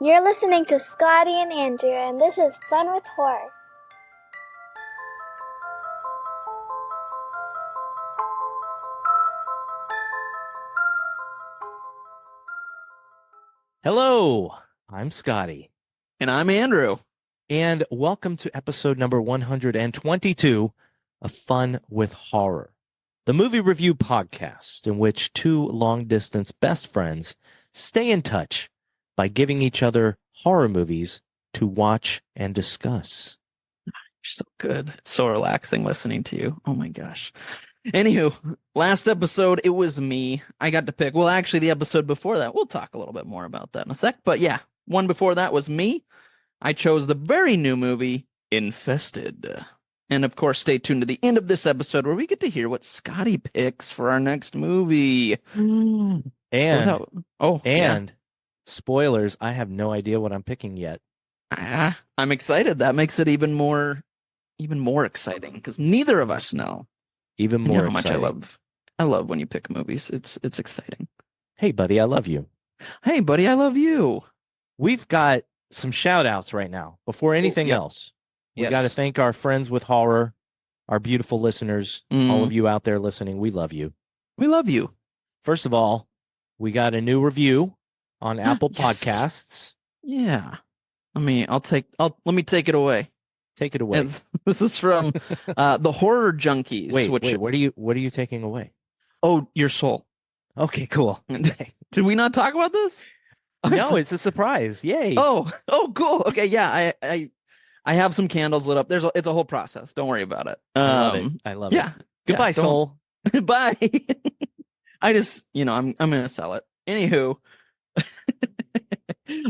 You're listening to Scotty and Andrew, and this is Fun with Horror. Hello, I'm Scotty. And I'm Andrew. And welcome to episode number 122 of Fun with Horror, the movie review podcast in which two long-distance best friends stay in touch by giving each other horror movies to watch and discuss. You're so good. It's so relaxing listening to you. Oh my gosh. Anywho, last episode, it was me. I got to pick. Well, actually, the episode before that, we'll talk a little bit more about that in a sec. But yeah, one before that was me. I chose the very new movie, Infested. And of course, stay tuned to the end of this episode where we get to hear what Scotty picks for our next movie. And spoilers, I have no idea what I'm picking yet. I'm excited. That makes it even more exciting because neither of us know. Even more how exciting. much I love when you pick movies. It's exciting. Hey, buddy, I love you. Hey, buddy, I love you. We've got some shout outs right now. Before anything else, we got to thank our friends with horror, our beautiful listeners, all of you out there listening. We love you. We love you. First of all, we got a new review on Apple Podcasts. Yeah. Let me take it away. Take it away. And this is from the Horror Junkies. Wait, what are you taking away? Oh, your soul. Okay, cool. Did we not talk about this? No, it's a surprise. Yay. Oh, cool. Okay, yeah, I have some candles lit up. It's a whole process. Don't worry about it. I love it. Yeah. Goodbye, soul. Bye. I just, I'm gonna sell it. Anywho.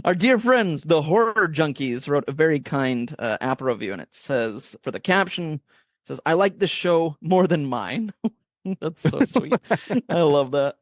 Our dear friends, the Horror Junkies, wrote a very kind app review, and it says, for the caption, it says, "I like this show more than mine." That's so sweet. I love that.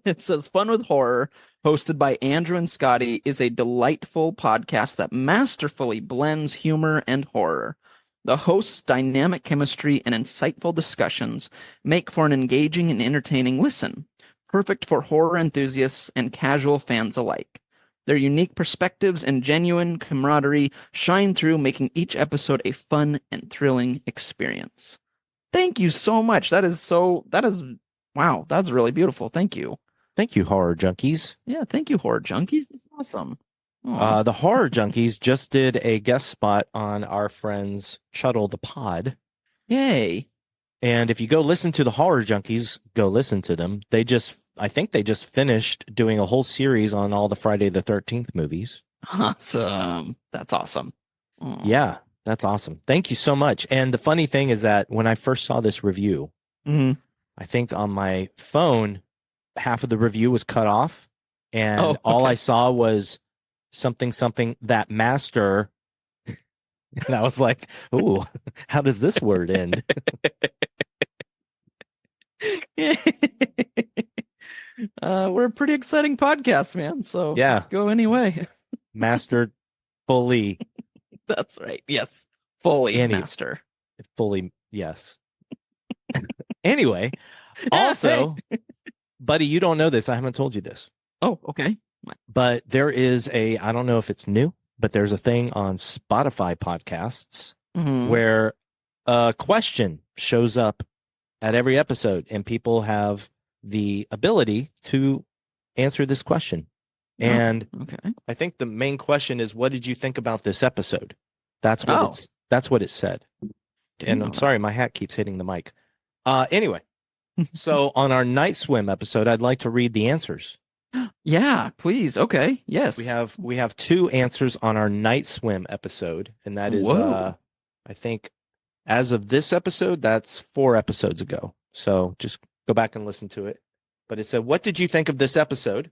It says, "Fun with Horror, hosted by Andrew and Scotty, is a delightful podcast that masterfully blends humor and horror. The hosts' dynamic chemistry and insightful discussions make for an engaging and entertaining listen, perfect for horror enthusiasts and casual fans alike. Their unique perspectives and genuine camaraderie shine through, making each episode a fun and thrilling experience." Thank you so much. Wow, that's really beautiful. Thank you. Thank you, Horror Junkies. Yeah, thank you, Horror Junkies. That's awesome. The Horror Junkies just did a guest spot on our friends Chuddle the Pod. Yay. And if you go listen to the Horror Junkies, go listen to them. I think they just finished doing a whole series on all the Friday the 13th movies. Awesome. That's awesome. Yeah, that's awesome. Thank you so much. And the funny thing is that when I first saw this review, I think on my phone, half of the review was cut off. And all I saw was something that master. And I was like, ooh, how does this word end? We're a pretty exciting podcast, man. So yeah, go anyway. Mastered fully. That's right. Yes. Fully master. Fully. Yes. Anyway, also, buddy, you don't know this. I haven't told you this. Oh, okay. But there is I don't know if it's new, but there's a thing on Spotify podcasts where a question shows up at every episode and people have the ability to answer this question. And I think the main question is, what did you think about this episode? That's what it said. And I'm sorry, my hat keeps hitting the mic. Anyway, so on our night swim episode, I'd like to read the answers. Yeah, please. Okay. Yes. We have two answers on our night swim episode, and that is I think as of this episode, that's 4 episodes ago. So just go back and listen to it. But it said, "What did you think of this episode?"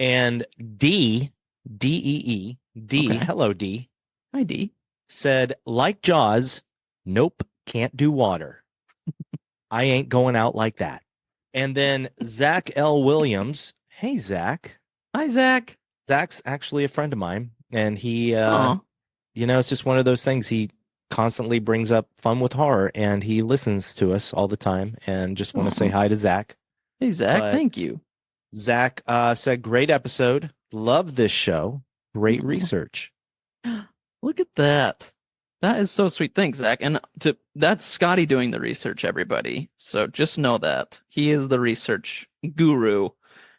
And D, hello D. Hi D. Said, "Like Jaws, nope, can't do water. I ain't going out like that." And then Zach L. Williams, hey Zach. Hi Zach. Zach's actually a friend of mine, and he it's just one of those things. He constantly brings up Fun with Horror, and he listens to us all the time, and just want to say hi to Zach. Hey Zach, thank you. Zach said, "Great episode. Love this show. Great research. Look at that. That is so sweet. Thanks, Zach. And that's Scotty doing the research, everybody. So just know that. He is the research guru,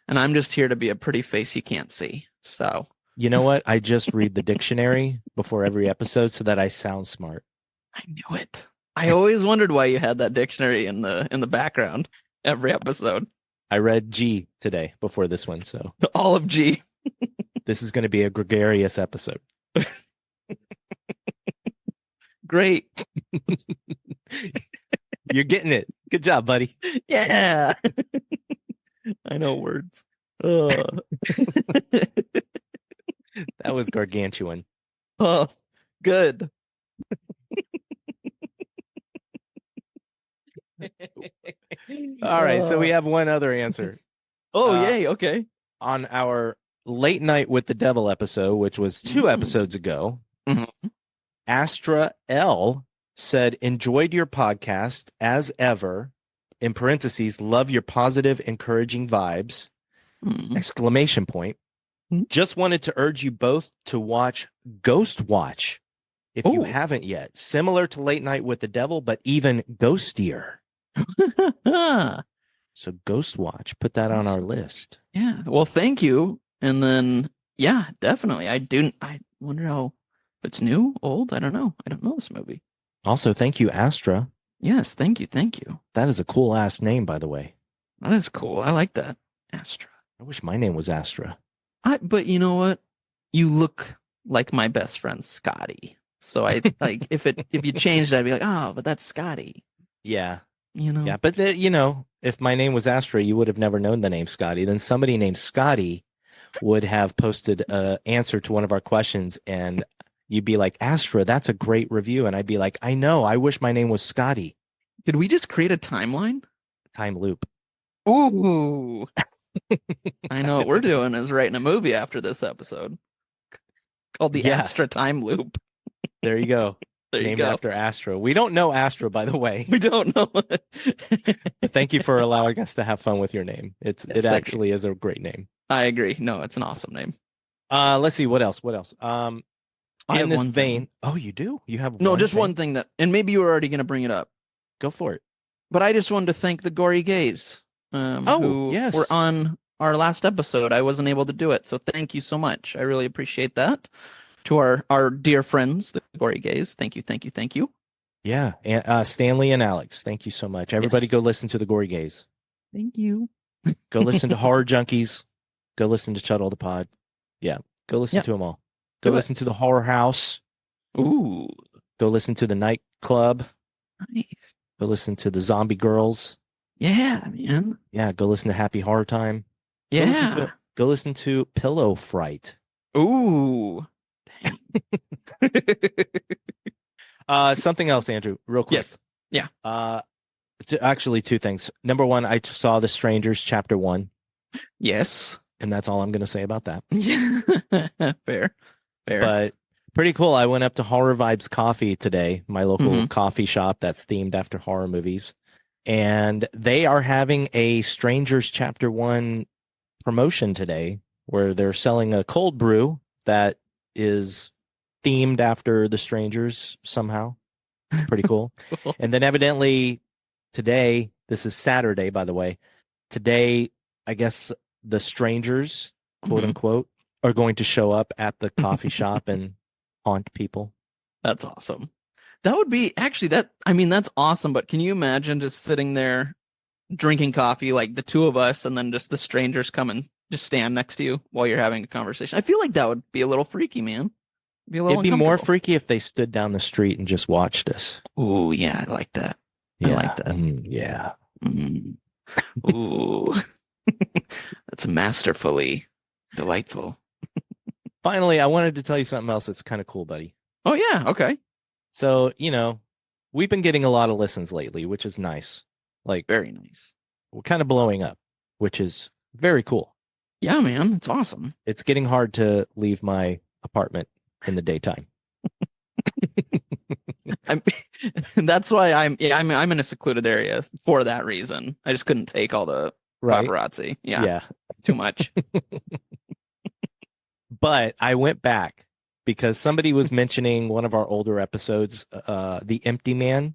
and I'm just here to be a pretty face you can't see. So you know what? I just read the dictionary before every episode so that I sound smart. I knew it. I always wondered why you had that dictionary in the background every episode. I read G today before this one, so all of G. This is going to be a gregarious episode. Great. You're getting it. Good job, buddy. Yeah. I know words. That was gargantuan. Oh, good. All right, so we have one other answer. Oh, yay. Okay. On our Late Night with the Devil episode, which was 2 episodes ago, Astra L said, enjoyed your podcast as ever. In parentheses, love your positive, encouraging vibes. Exclamation point. Just wanted to urge you both to watch Ghost Watch if you haven't yet. Similar to Late Night with the Devil, but even ghostier. So Ghost Watch, put that on our list. Yeah. Well, thank you. And then, yeah, definitely. I wonder how it's new, old. I don't know. I don't know this movie. Also, thank you, Astra. Yes, thank you. Thank you. That is a cool ass name, by the way. That is cool. I like that. Astra. I wish my name was Astra. But you know what? You look like my best friend Scotty. So I like if you changed it, I'd be like, oh, but that's Scotty. Yeah. You know. Yeah, but if my name was Astra, you would have never known the name Scotty. Then somebody named Scotty would have posted an answer to one of our questions, and you'd be like, Astra, that's a great review. And I'd be like, I know. I wish my name was Scotty. Did we just create a timeline? Time loop. Ooh. I know what we're doing is writing a movie after this episode called the Astra Time Loop. There you go. Named after Astra. We don't know Astra, by the way. We don't know. But thank you for allowing us to have fun with your name. It actually is a great name. I agree. No, it's an awesome name. Let's see. What else? In this vein. Thing. Oh, you do? You have one thing that, and maybe you were already going to bring it up. Go for it. But I just wanted to thank the Gory Gays. Who were on our last episode. I wasn't able to do it. So thank you so much. I really appreciate that. To our dear friends, the Gory Gays. Thank you, thank you, thank you. Yeah. And, Stanley and Alex, thank you so much. Everybody go listen to the Gory Gays. Thank you. Go listen to Horror Junkies. Go listen to Chud All the Pod. Yeah. Go listen to them all. Go listen to the Horror House. Ooh. Go listen to the Nightclub. Nice. Go listen to the Zombie Girls. Yeah, man. Yeah, go listen to Happy Horror Time. Yeah. Go listen to Pillow Fright. Ooh. Something else, Andrew, real quick. Yes. Yeah. Actually, 2 things. Number 1, I saw The Strangers Chapter 1. Yes. And that's all I'm going to say about that. Fair. But pretty cool. I went up to Horror Vibes Coffee today, my local coffee shop that's themed after horror movies. And they are having a Strangers Chapter 1 promotion today where they're selling a cold brew that is themed after the Strangers somehow. It's pretty cool. And then evidently today, this is Saturday, by the way, today, I guess the Strangers, quote unquote, are going to show up at the coffee shop and haunt people. That's awesome. That would be that's awesome. But can you imagine just sitting there drinking coffee, like the two of us, and then just the strangers come and just stand next to you while you're having a conversation? I feel like that would be a little freaky, man. It'd be more freaky if they stood down the street and just watched us. Ooh, yeah, I like that. Yeah. I like that. Yeah. Ooh. That's masterfully delightful. Finally, I wanted to tell you something else that's kind of cool, buddy. Oh, yeah. Okay. So, we've been getting a lot of listens lately, which is nice. Like, very nice. We're kind of blowing up, which is very cool. Yeah, man. It's awesome. It's getting hard to leave my apartment in the daytime. That's why I'm in a secluded area for that reason. I just couldn't take all the paparazzi. Yeah. Too much. But I went back because somebody was mentioning one of our older episodes, The Empty Man.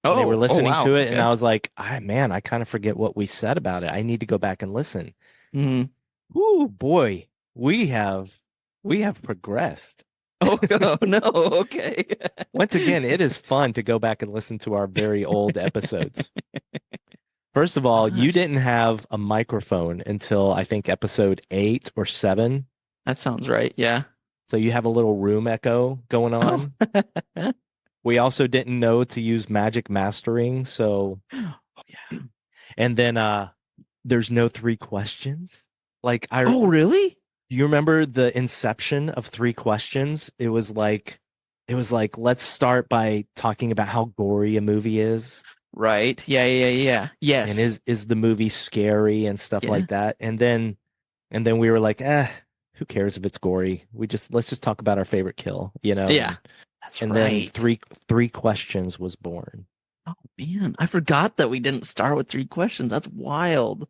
And they were listening wow. to it, Okay. and I was like, I kind of forget what we said about it. I need to go back and listen. Ooh, boy, we have progressed. Oh no, okay. Once again, it is fun to go back and listen to our very old episodes. First of all, you didn't have a microphone until I think episode 8 or 7. That sounds right. Yeah. So you have a little room echo going on. Oh. We also didn't know to use magic mastering, so Yeah. and then there's no 3 questions. Like Oh, really? Do you remember the inception of 3 questions? It was like let's start by talking about how gory a movie is. Right. Yeah. Yes. And is the movie scary and stuff like that. And then we were like, who cares if it's gory? Let's just talk about our favorite kill, you know? Yeah. That's and right. then three questions was born. Oh man, I forgot that we didn't start with 3 questions. That's wild.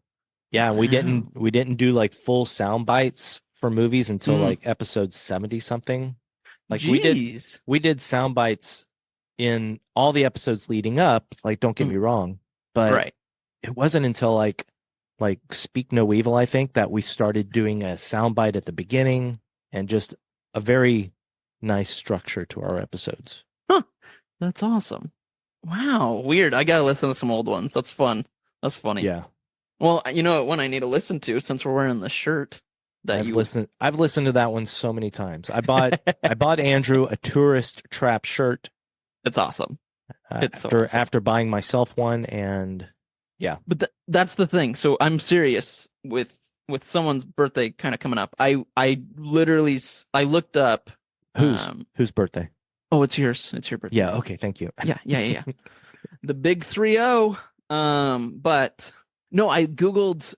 Yeah, wow. we didn't do like full sound bites for movies until like episode 70 something. Like Jeez. we did sound bites in all the episodes leading up, like don't get me wrong, but it wasn't until like Speak No Evil, I think, that we started doing a sound bite at the beginning and just a very nice structure to our episodes. Huh. That's awesome. Wow, weird. I gotta listen to some old ones. That's fun. That's funny. Yeah. Well, you know what one I need to listen to since we're wearing the shirt that I've listened to that one so many times. I bought Andrew a tourist trap shirt. It's awesome. It's so awesome. After buying myself one, and yeah. But that's the thing. So I'm serious with someone's birthday kind of coming up. I literally looked up whose birthday? Oh, it's yours. It's your birthday. Yeah. Okay. Thank you. Yeah. The big 3-0. But no, I Googled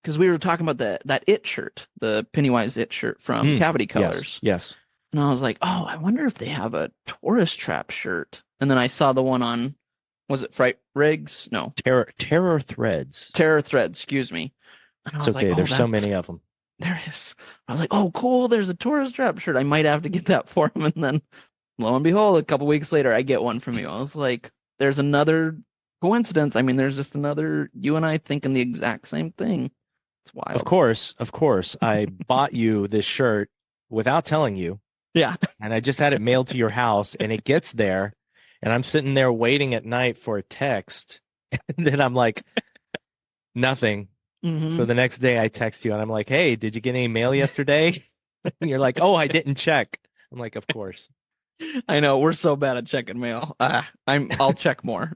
because we were talking about that It shirt, the Pennywise It shirt from Cavity Colors. Yes. And I was like, oh, I wonder if they have a tourist trap shirt. And then I saw the one on, was it Fright Rigs? No. Terror Threads. Terror Threads, excuse me. And I was okay. like, There's so many of them. There is. I was like, oh, cool. There's a tourist trap shirt. I might have to get that for him. And then lo and behold, a couple weeks later, I get one from you. I was like, there's another coincidence. I mean, there's just another you and I thinking the exact same thing. It's wild. Of course. I bought you this shirt without telling you. Yeah. And I just had it mailed to your house, and it gets there, and I'm sitting there waiting at night for a text. And then I'm like, nothing. So the next day I text you, and I'm like, hey, did you get any mail yesterday? And you're like, oh, I didn't check. I'm like, of course. I know, we're so bad at checking mail. I'll check more.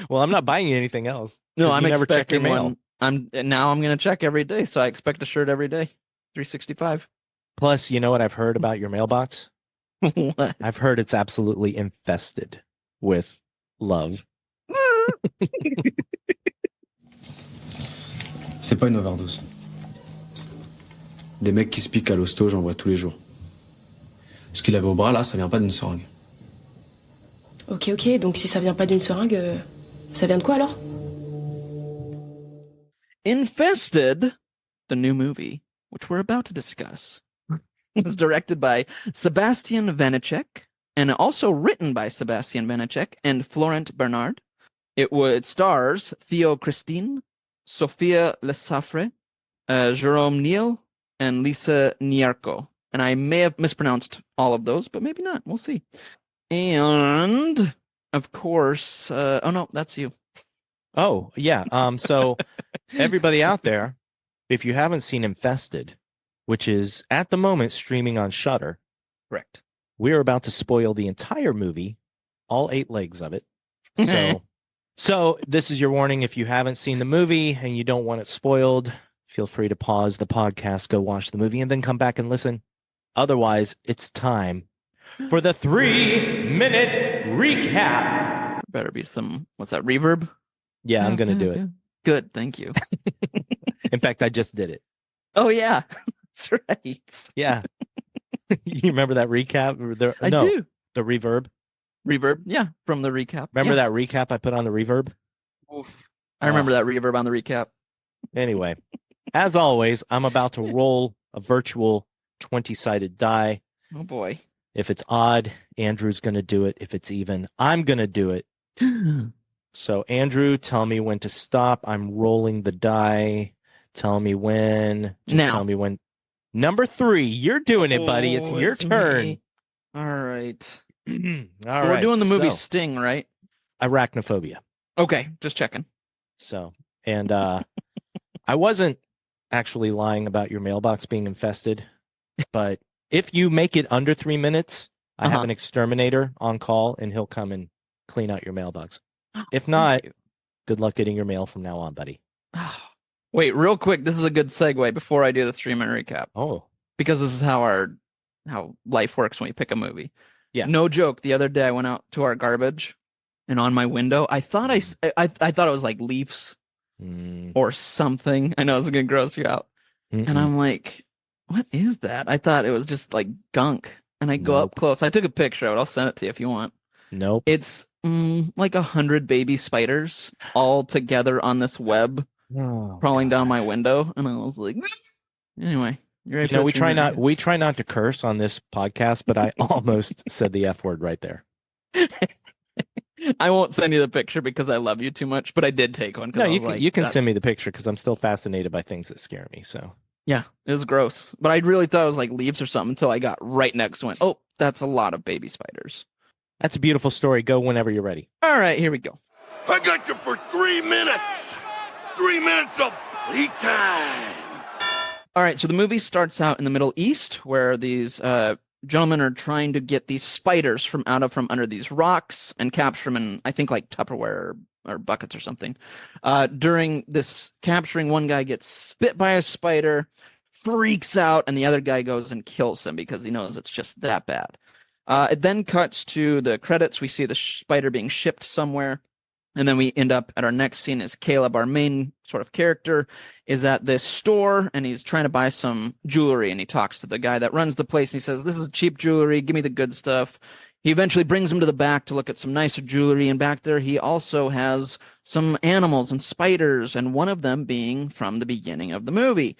Well, I'm not buying you anything else. No, I'm never check your expecting mail. one. I'm gonna check every day, so I expect a shirt every day. 365. Plus, you know what I've heard about your mailbox? What? I've heard it's absolutely infested with love. C'est pas une overdose. Des mecs qui se piquent à l'hosto, j'en vois tous les jours. Ce qu'il avait au bras, là, ça vient pas d'une seringue. Ok, donc si ça vient pas d'une seringue, ça vient de quoi alors? Infested, the new movie, which we're about to discuss, was directed by Sébastien Vaniček and also written by Sébastien Vaniček and Florent Bernard. It stars Théo Christine, Sofia Lesaffre, Jérôme Niel, and Lisa Nyarko. And I may have mispronounced all of those, but maybe not. We'll see. And, of course, oh no, that's you. Oh, yeah. So everybody out there, if you haven't seen Infested, which is at the moment streaming on Shudder, correct. We're about to spoil the entire movie, all 8 legs of it. So this is your warning. If you haven't seen the movie and you don't want it spoiled, feel free to pause the podcast, go watch the movie, and then come back and listen. Otherwise, it's time for the 3-minute recap. Better be some, what's that, reverb? Yeah, I'm going to do it. Good, thank you. In fact, I just did it. Oh, yeah, that's right. Yeah. You remember that recap? I do. The reverb. Reverb, yeah, from the recap. Remember that recap I put on the reverb? Oof. I remember that reverb on the recap. Anyway, as always, I'm about to roll a virtual 20-sided die. Oh boy. If it's odd, Andrew's going to do it. If it's even, I'm going to do it. So, Andrew, tell me when to stop. I'm rolling the die. Tell me when. Tell me when. Number 3. You're doing it, buddy. It's your turn. Me. All right. We're doing the movie Sting, right? Arachnophobia. Okay, just checking. So, and I wasn't actually lying about your mailbox being infested, but if you make it under 3 minutes, I have an exterminator on call, and he'll come and clean out your mailbox. If not, good luck getting your mail from now on, buddy. Wait, real quick. This is a good segue before I do the 3-minute recap. Oh, because this is how life works when we pick a movie. Yeah. No joke. The other day I went out to our garbage, and on my window, I thought I thought it was like leaves or something. I know it's gonna gross you out, and I'm like, what is that? I thought it was just like gunk, and I go up close. I took a picture of it. I'll send it to you if you want. Nope. It's like 100 baby spiders all together on this web crawling down my window, and I was like, anyway. We try not to curse on this podcast, but I almost said the F word right there. I won't send you the picture because I love you too much, but I did take one. No, you can send me the picture because I'm still fascinated by things that scare me. So yeah, it was gross, but I really thought it was like leaves or something until I got right next to it. Oh, that's a lot of baby spiders. That's a beautiful story. Go whenever you're ready. All right, here we go. I got you for 3 minutes. 3 minutes of bleak time. All right, so the movie starts out in the Middle East where these gentlemen are trying to get these spiders from under these rocks and capture them in, I think, like Tupperware or buckets or something. During this capturing, one guy gets bit by a spider, freaks out, and the other guy goes and kills him because he knows it's just that bad. It then cuts to the credits. We see the spider being shipped somewhere. And then we end up at our next scene is Caleb, our main sort of character, is at this store and he's trying to buy some jewelry. And he talks to the guy that runs the place. And he says, "This is cheap jewelry. Give me the good stuff." He eventually brings him to the back to look at some nicer jewelry. And back there, he also has some animals and spiders, and one of them being from the beginning of the movie.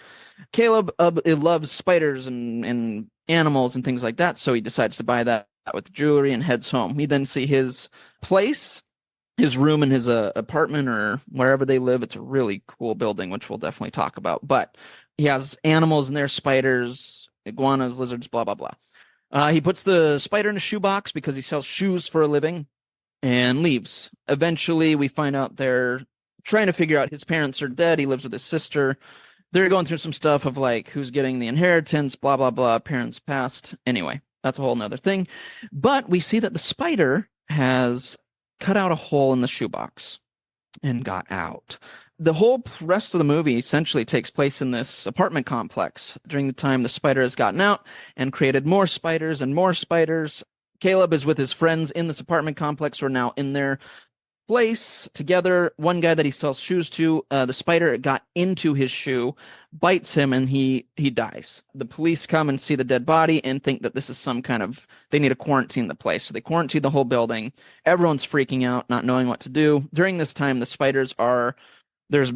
Caleb loves spiders and animals and things like that. So he decides to buy that with jewelry and heads home. We then see his place, his room in his apartment or wherever they live. It's a really cool building, which we'll definitely talk about. But he has animals in there, spiders, iguanas, lizards, blah, blah, blah. He puts the spider in a shoebox because he sells shoes for a living and leaves. Eventually, we find out they're trying to figure out his parents are dead. He lives with his sister. They're going through some stuff of like who's getting the inheritance, blah, blah, blah. Parents passed. Anyway, that's a whole nother thing. But we see that the spider has cut out a hole in the shoebox and got out. The whole rest of the movie essentially takes place in this apartment complex during the time the spider has gotten out and created more spiders and more spiders. Caleb is with his friends in this apartment complex who are now in their place together. One guy that he sells shoes to, the spider got into his shoe, bites him, and he dies. The police come and see the dead body and think that this is some kind of, they need to quarantine the place. So they quarantine the whole building. Everyone's freaking out, not knowing what to do. During this time, there's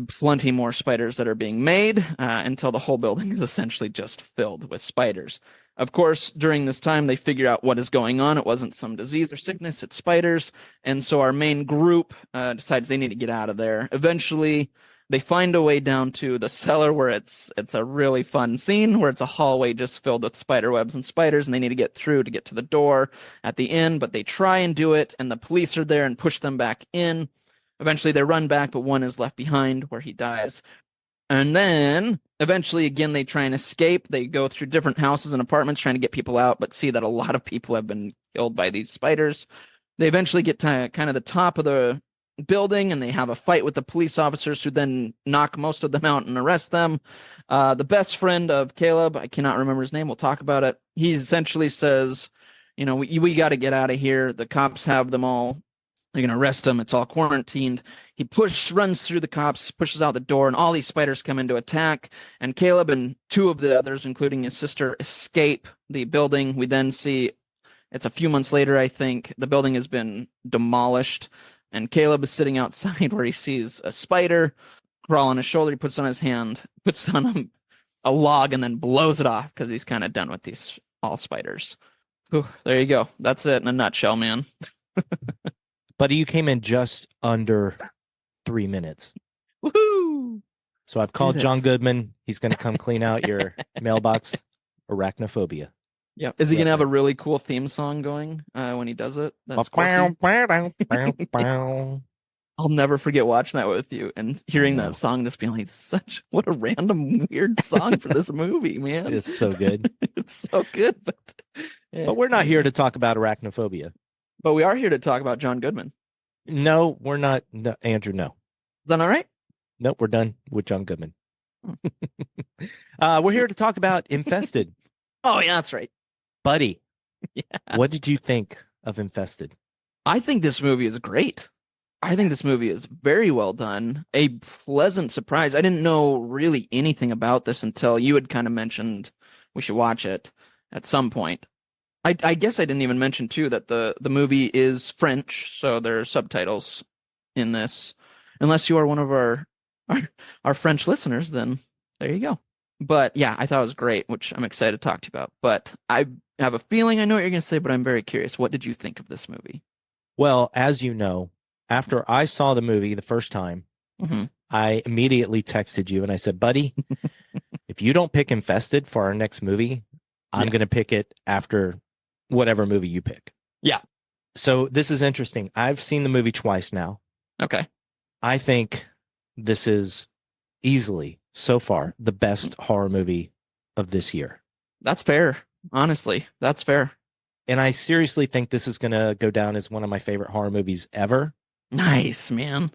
plenty more spiders that are being made until the whole building is essentially just filled with spiders. Of course, during this time, they figure out what is going on. It wasn't some disease or sickness, it's spiders. And so our main group decides they need to get out of there. Eventually, they find a way down to the cellar where it's a really fun scene where it's a hallway just filled with spider webs and spiders, and they need to get through to get to the door at the end. But they try and do it, and the police are there and push them back in. Eventually, they run back, but one is left behind where he dies. And then eventually, again, they try and escape. They go through different houses and apartments trying to get people out, but see that a lot of people have been killed by these spiders. They eventually get to kind of the top of the building, and they have a fight with the police officers who then knock most of them out and arrest them. The best friend of Caleb, I cannot remember his name, we'll talk about it. He essentially says, we got to get out of here. The cops have them all. They're going to arrest him. It's all quarantined. He runs through the cops, pushes out the door, and all these spiders come in to attack. And Caleb and two of the others, including his sister, escape the building. We then see, it's a few months later, I think, the building has been demolished. And Caleb is sitting outside where he sees a spider crawl on his shoulder. He puts it on his hand, puts it on him, a log and then blows it off because he's kind of done with these all spiders. Whew, there you go. That's it in a nutshell, man. Buddy, you came in just under 3 minutes. Woohoo! So I've called John Goodman. He's going to come clean out your mailbox. Arachnophobia. Yeah. Is he going to have a really cool theme song going when he does it? That's I'll never forget watching that with you and hearing that song, just being like, what a random weird song for this movie, man. It's so good. It's so good, but we're not here to talk about arachnophobia. But we are here to talk about John Goodman. No, we're not. No, Andrew, no. Is that all right? Nope, we're done with John Goodman. We're here to talk about Infested. Oh, yeah, that's right. Buddy, what did you think of Infested? I think this movie is great. I think this movie is very well done. A pleasant surprise. I didn't know really anything about this until you had kind of mentioned we should watch it at some point. I guess I didn't even mention, too, that the movie is French, so there are subtitles in this. Unless you are one of our French listeners, then there you go. But yeah, I thought it was great, which I'm excited to talk to you about. But I have a feeling I know what you're going to say, but I'm very curious. What did you think of this movie? Well, as you know, after I saw the movie the first time, I immediately texted you and I said, buddy, if you don't pick Infested for our next movie, I'm going to pick it after whatever movie you pick. Yeah. So this is interesting. I've seen the movie twice now. Okay. I think this is easily, so far, the best horror movie of this year. That's fair. Honestly, that's fair. And I seriously think this is going to go down as one of my favorite horror movies ever. Nice, man.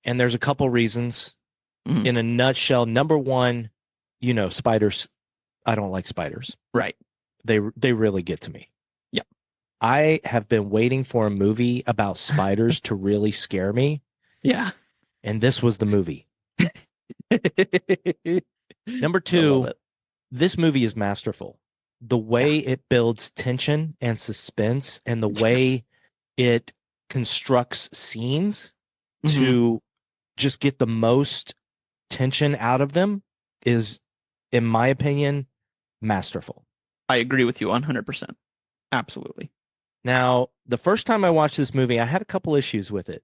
And there's a couple reasons. In a nutshell, number one, spiders. I don't like spiders. Right. They really get to me. Yeah. I have been waiting for a movie about spiders to really scare me. Yeah. And this was the movie. Number two, this movie is masterful. The way it builds tension and suspense and the way it constructs scenes to just get the most tension out of them is, in my opinion, masterful. I agree with you 100%. Absolutely. Now, the first time I watched this movie, I had a couple issues with it.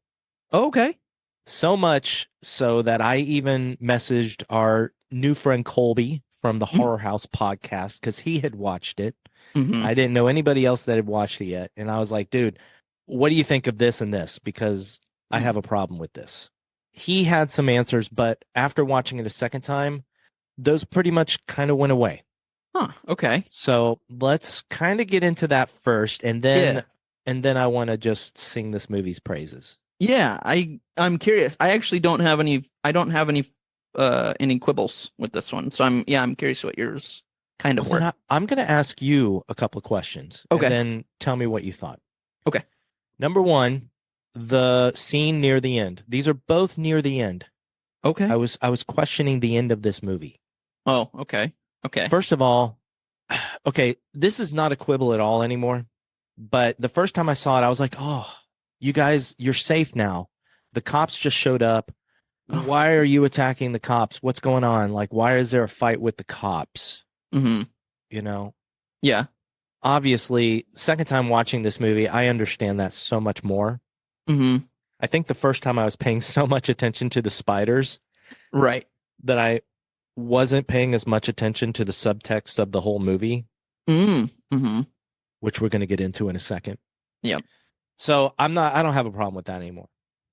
Okay. So much so that I even messaged our new friend Colby from the Horror House podcast because he had watched it. I didn't know anybody else that had watched it yet. And I was like, dude, what do you think of this and this? Because I have a problem with this. He had some answers, but after watching it a second time, those pretty much kind of went away. Huh. Okay. So let's kind of get into that first, and then I want to just sing this movie's praises. Yeah, I'm curious. I actually don't have any quibbles with this one. So I'm curious what yours kind of were. I'm going to ask you a couple of questions. Okay. And then tell me what you thought. Okay. Number one, the scene near the end. These are both near the end. Okay. I was questioning the end of this movie. Oh, okay. Okay. First of all, okay, this is not a quibble at all anymore. But the first time I saw it, I was like, oh, you guys, you're safe now. The cops just showed up. Why are you attacking the cops? What's going on? Like, why is there a fight with the cops? Yeah. Obviously, second time watching this movie, I understand that so much more. I think the first time I was paying so much attention to the spiders, right, that I wasn't paying as much attention to the subtext of the whole movie, which we're going to get into in a second. Yeah. So I don't have a problem with that anymore.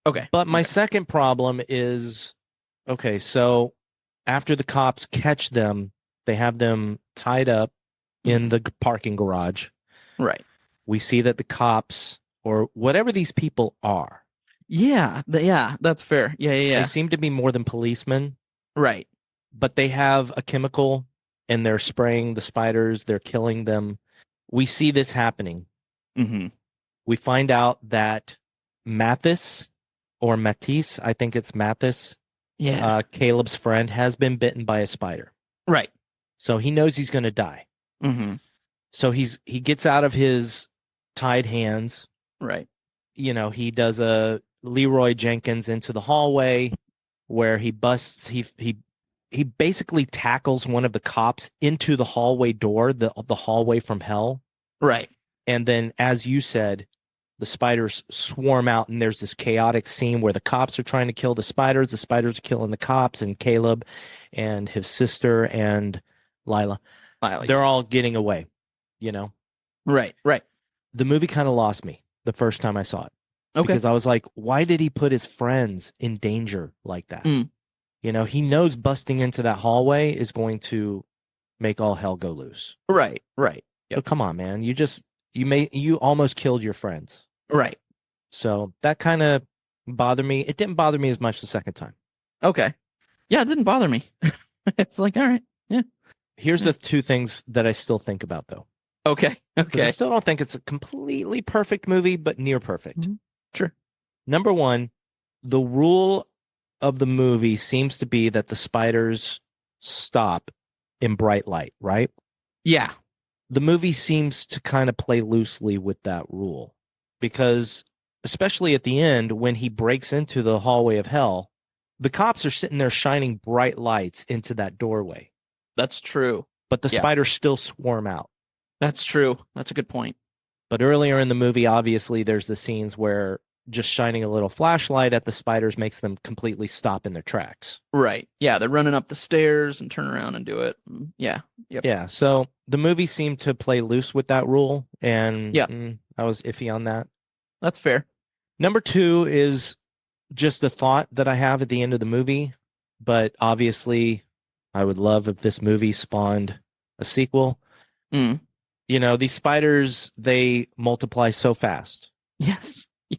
Okay. But my second problem is, okay, so after the cops catch them, they have them tied up in the parking garage. Right. We see that the cops, or whatever these people are. Yeah, that's fair. Yeah. They seem to be more than policemen. Right. But they have a chemical and they're spraying the spiders. They're killing them. We see this happening. We find out that Matisse, I think it's Matisse, Caleb's friend, has been bitten by a spider. Right. So he knows he's going to die. So he gets out of his tied hands. Right. He does a Leroy Jenkins into the hallway where he busts, he he basically tackles one of the cops into the hallway door, the hallway from hell. Right. And then, as you said, the spiders swarm out, and there's this chaotic scene where the cops are trying to kill the spiders are killing the cops, and Caleb and his sister and Lila, they're all getting away, you know? Right. The movie kind of lost me the first time I saw it. Okay. Because I was like, why did he put his friends in danger like that? You know, he knows busting into that hallway is going to make all hell go loose. Right. Yep. So come on, man. You almost killed your friends. Right. So that kind of bothered me. It didn't bother me as much the second time. Okay. Yeah, it didn't bother me. It's like, all right. Yeah. Here's the two things that I still think about, though. Okay. I still don't think it's a completely perfect movie, but near perfect. Mm-hmm. Sure. Number one, the rule of the movie seems to be that the spiders stop in bright light, right? Yeah. The movie seems to kind of play loosely with that rule, because especially at the end, when he breaks into the hallway of hell, the cops are sitting there shining bright lights into that doorway. That's true. But the spiders still swarm out. That's true. That's a good point. But earlier in the movie, obviously, there's the scenes where just shining a little flashlight at the spiders makes them completely stop in their tracks. Right. Yeah, they're running up the stairs and turn around and do it. Yeah. Yep. Yeah, so the movie seemed to play loose with that rule, and I was iffy on that. That's fair. Number two is just a thought that I have at the end of the movie, but obviously I would love if this movie spawned a sequel. You know, these spiders, they multiply so fast. Yes. Yeah.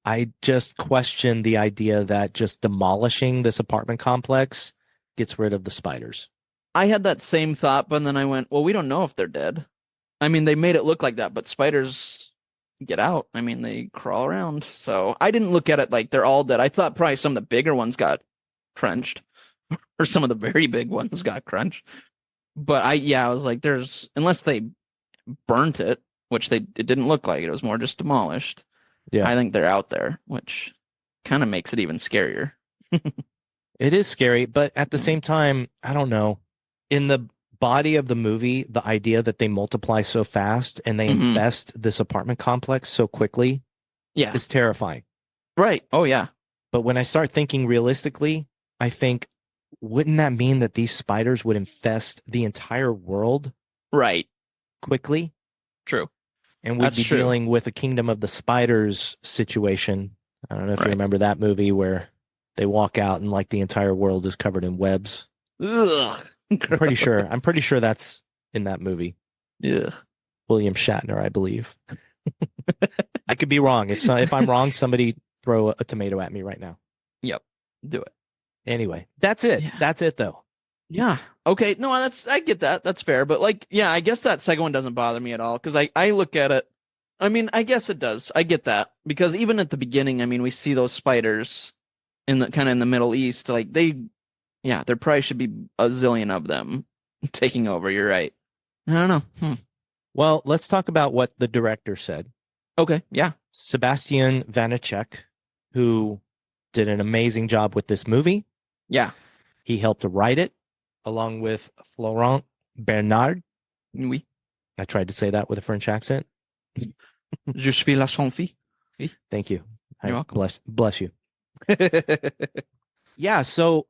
I just question the idea that just demolishing this apartment complex gets rid of the spiders. I had that same thought, but then I went, well, we don't know if they're dead. I mean, they made it look like that, but spiders get out. I mean, they crawl around. So I didn't look at it like they're all dead. I thought probably some of the bigger ones got crunched, or some of the very big ones got crunched. But I was like, unless they burnt it, which it didn't look like it was more just demolished. Yeah. I think they're out there, which kind of makes it even scarier. It is scary, but at the same time, I don't know. In the body of the movie, the idea that they multiply so fast and they infest this apartment complex so quickly is terrifying. Right. Oh, yeah. But when I start thinking realistically, I think, wouldn't that mean that these spiders would infest the entire world? Right. Quickly? True. And we'd be dealing with a Kingdom of the Spiders situation. I don't know if you remember that movie where they walk out and like the entire world is covered in webs. Ugh. I'm pretty sure that's in that movie. Ugh. William Shatner, I believe. I could be wrong. If I'm wrong, somebody throw a tomato at me right now. Yep. Do it. Anyway, that's it. Yeah. That's it, though. Yeah. Okay. No, I get that. That's fair. But I guess that second one doesn't bother me at all, because I look at it. I mean, I guess it does. I get that, because even at the beginning, I mean, we see those spiders in the Middle East. Like there probably should be a zillion of them taking over. You're right. I don't know. Well, let's talk about what the director said. Okay. Yeah. Sébastien Vaniček, who did an amazing job with this movie. Yeah. He helped to write it, along with Florent Bernard. Oui. I tried to say that with a French accent. Je suis la Sofia. Thank you. You're welcome. Bless you. Yeah, so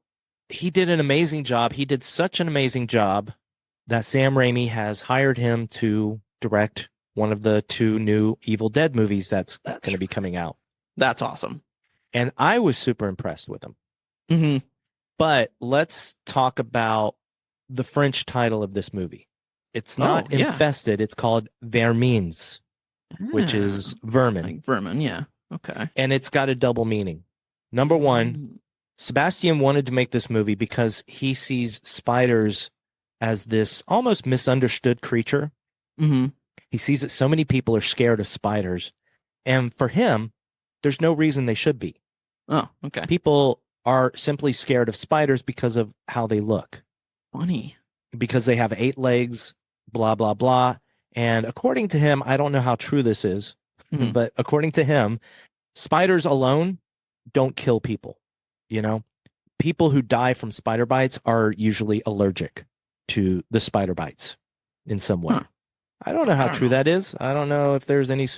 he did an amazing job. He did such an amazing job that Sam Raimi has hired him to direct one of the 2 new Evil Dead movies that's going to be coming out. That's awesome. And I was super impressed with him. Mm-hmm. But let's talk about the French title of this movie. It's not Infested. It's called Vermines, which is vermin. Like vermin, yeah. Okay. And it's got a double meaning. Number one, Sébastien wanted to make this movie because he sees spiders as this almost misunderstood creature. Mm-hmm. He sees that so many people are scared of spiders. And for him, there's no reason they should be. Oh, okay. People are simply scared of spiders because of how they look. Funny. Because they have 8 legs, blah, blah, blah. And according to him, I don't know how true this is, but according to him, spiders alone don't kill people. You know, people who die from spider bites are usually allergic to the spider bites in some way. Huh. I don't know how true that is. I don't know if there's any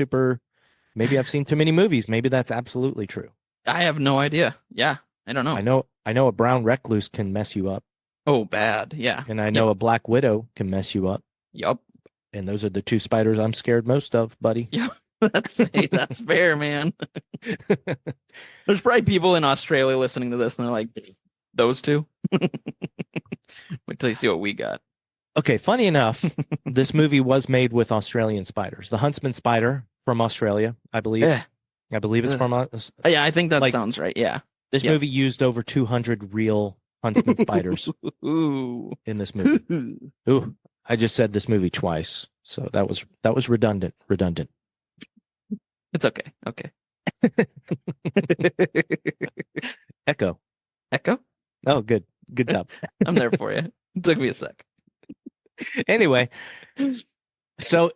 maybe I've seen too many movies. Maybe that's absolutely true. I have no idea. Yeah, I don't know. I know a brown recluse can mess you up. Oh, bad. Yeah. And I know a black widow can mess you up. Yup. And those are the two spiders I'm scared most of, buddy. Yeah, that's fair, man. There's probably people in Australia listening to this and they're like, those two? Wait till you see what we got. Okay, funny enough, this movie was made with Australian spiders. The huntsman spider from Australia, I believe. Yeah. I believe it's from Yeah, I think that sounds right. Yeah. This movie used over 200 real huntsman spiders in this movie. Ooh, I just said this movie twice, so that was redundant. It's okay. Okay. Echo. Oh, good job. I'm there for you. It took me a sec. Anyway, so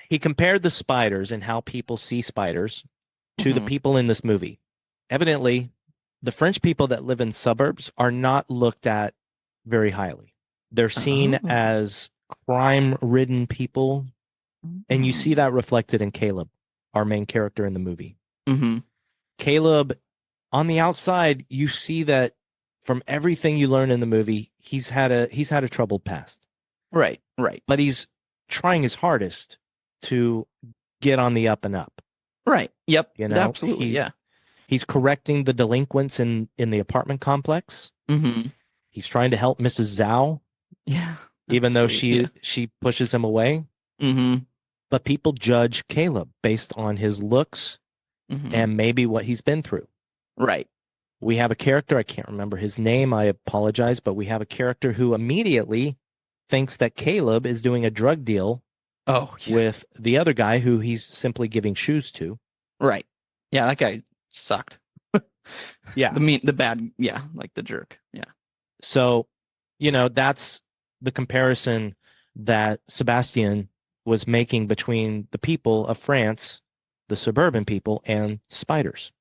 he compared the spiders and how people see spiders to the people in this movie. Evidently, the French people that live in suburbs are not looked at very highly. They're seen as crime-ridden people, and you see that reflected in Caleb, our main character in the movie. Mm-hmm. Caleb, on the outside, you see that from everything you learn in the movie, he's had a troubled past. Right. But he's trying his hardest to get on the up and up. Right. Yep. You know, absolutely. He's correcting the delinquents in the apartment complex. Mm-hmm. He's trying to help Mrs. Zhao. Yeah. Even though she pushes him away. Mm-hmm. But people judge Caleb based on his looks and maybe what he's been through. Right. We have a character, I can't remember his name, I apologize, but we have a character who immediately thinks that Caleb is doing a drug deal with the other guy who he's simply giving shoes to. Right. Yeah, that guy sucked. Yeah. The bad, like the jerk. Yeah. So, that's the comparison that Sébastien was making between the people of France, the suburban people, and spiders.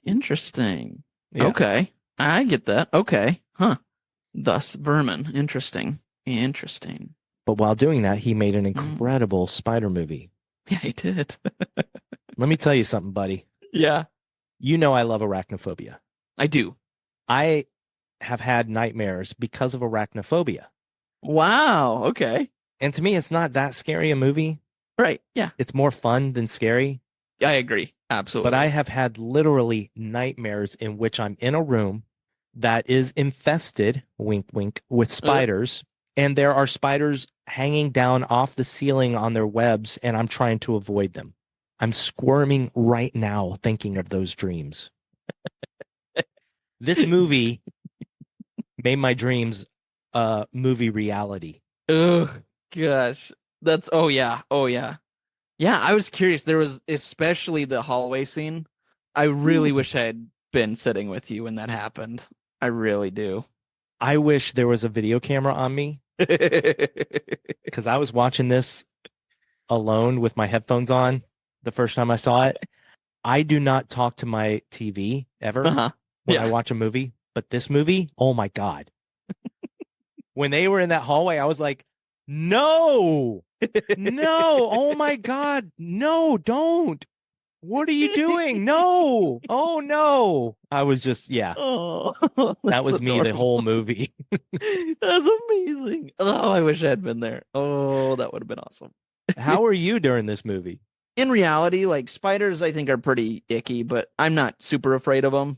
Interesting. Yeah. Okay. I get that. Okay. Huh. Thus vermin. Interesting. But while doing that, he made an incredible spider movie. Yeah, he did. Let me tell you something, buddy. Yeah. You know I love arachnophobia. I do. I have had nightmares because of arachnophobia. Wow. Okay. And to me, it's not that scary a movie. Right. Yeah. It's more fun than scary. I agree. Absolutely. But I have had literally nightmares in which I'm in a room that is infested, wink, wink, with spiders. And there are spiders hanging down off the ceiling on their webs, and I'm trying to avoid them. I'm squirming right now thinking of those dreams. This movie made my dreams movie reality. Oh, gosh. That's, oh, yeah. Yeah, I was curious. There was especially the hallway scene. I really wish I had been sitting with you when that happened. I really do. I wish there was a video camera on me because I was watching this alone with my headphones on the first time I saw it. I do not talk to my TV ever when I watch a movie, but this movie, oh my God. When they were in that hallway, I was like, no, oh my God, no, don't. What are you doing? No. Oh no. I was just, Oh, that was me the whole movie. That's amazing. Oh, I wish I had been there. Oh, that would have been awesome. How are you during this movie? In reality, like spiders, I think are pretty icky, but I'm not super afraid of them.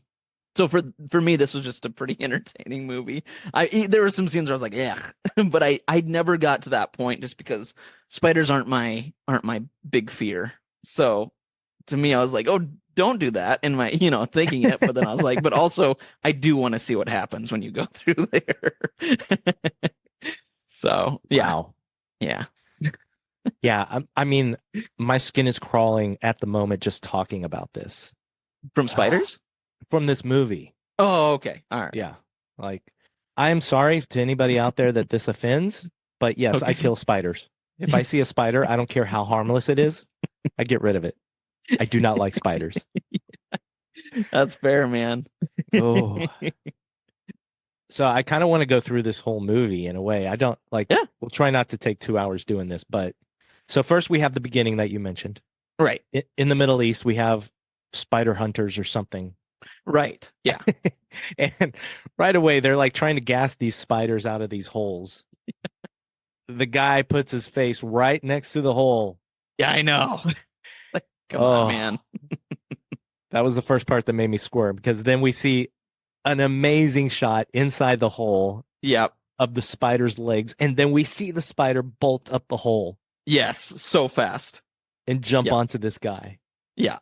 So for me, this was just a pretty entertaining movie. There were some scenes where I was like, yeah, but I never got to that point just because spiders aren't my big fear. So to me, I was like, oh, don't do that in my, thinking it. But then I was like, but also I do want to see what happens when you go through there. So yeah. Wow. Yeah. Yeah. I mean, my skin is crawling at the moment just talking about this. From spiders? From this movie. Oh, okay. All right. Yeah. Like, I am sorry to anybody out there that this offends, but yes, Okay. I kill spiders. If I see a spider, I don't care how harmless it is, I get rid of it. I do not like spiders. That's fair, man. Oh. So I kind of want to go through this whole movie in a way. I don't like, Yeah. We'll try not to take 2 hours doing this, but so first we have the beginning that you mentioned. Right. In the Middle East, we have spider hunters or something. Right. Yeah. And right away, they're like trying to gas these spiders out of these holes. The guy puts his face right next to the hole. Yeah, I know. Like, come on, man. That was the first part that made me squirm, because then we see an amazing shot inside the hole. Yep. Of the spider's legs, and then we see the spider bolt up the hole. Yes, so fast. And jump onto this guy. Yeah.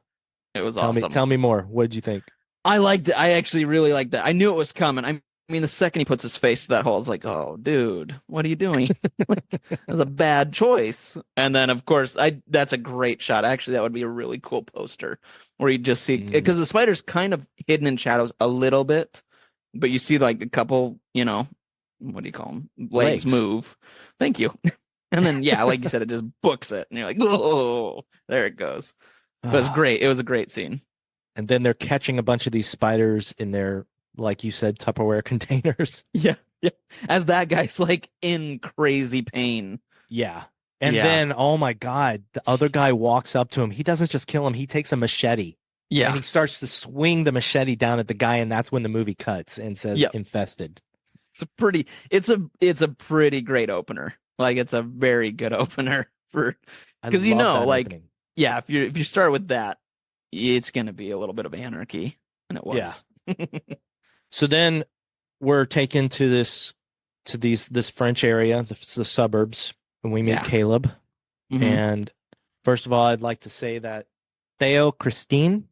It was awesome. Tell me more. What did you think? I liked it. I actually really liked that. I knew it was coming. I mean, the second he puts his face to that hole, I was like, oh, dude, what are you doing? That's a bad choice. And then, of course, that's a great shot. Actually, that would be a really cool poster where you just see, because the spider's kind of hidden in shadows a little bit, but you see like a couple, what do you call them? Legs move. Thank you. And then, yeah, like you said, it just books it. And you're like, oh, there it goes. But it was great. It was a great scene. And then they're catching a bunch of these spiders in their, like you said, Tupperware containers. Yeah. Yeah. As that guy's like in crazy pain. Yeah. And then, oh my God, the other guy walks up to him. He doesn't just kill him. He takes a machete. Yeah. And he starts to swing the machete down at the guy. And that's when the movie cuts and says infested. It's a pretty great opener. Like, it's a very good opener for, because opening. Yeah, if you start with that, it's going to be a little bit of anarchy, and it was. Yeah. So then we're taken to this French area, the suburbs, and we meet Caleb. Mm-hmm. And first of all, I'd like to say that Théo Christine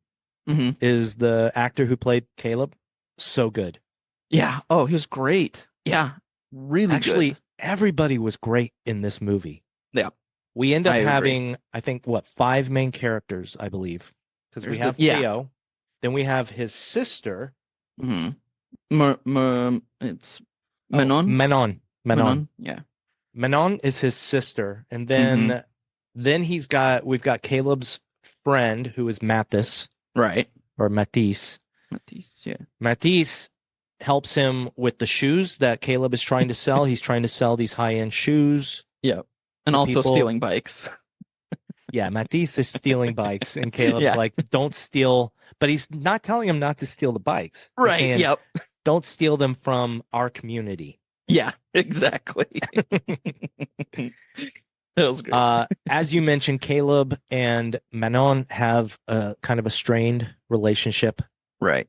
is the actor who played Caleb. So good. Yeah. Oh, he was great. Yeah. Really Actually, good. Everybody was great in this movie. Yeah. We end up having, I think, 5 main characters, I believe. Because we have Théo. Then we have his sister. Mm-hmm. It's Manon. Manon. Yeah. Manon is his sister. And then we've got Caleb's friend, who is Mathis. Right. Or Matisse. Matisse, yeah. Matisse helps him with the shoes that Caleb is trying to sell. He's trying to sell these high-end shoes. Yeah. And also stealing bikes. Yeah, Matisse is stealing bikes, and Caleb's like, don't steal. But he's not telling him not to steal the bikes. Right, saying, don't steal them from our community. Yeah, exactly. That was great. As you mentioned, Caleb and Manon have a kind of a strained relationship. Right.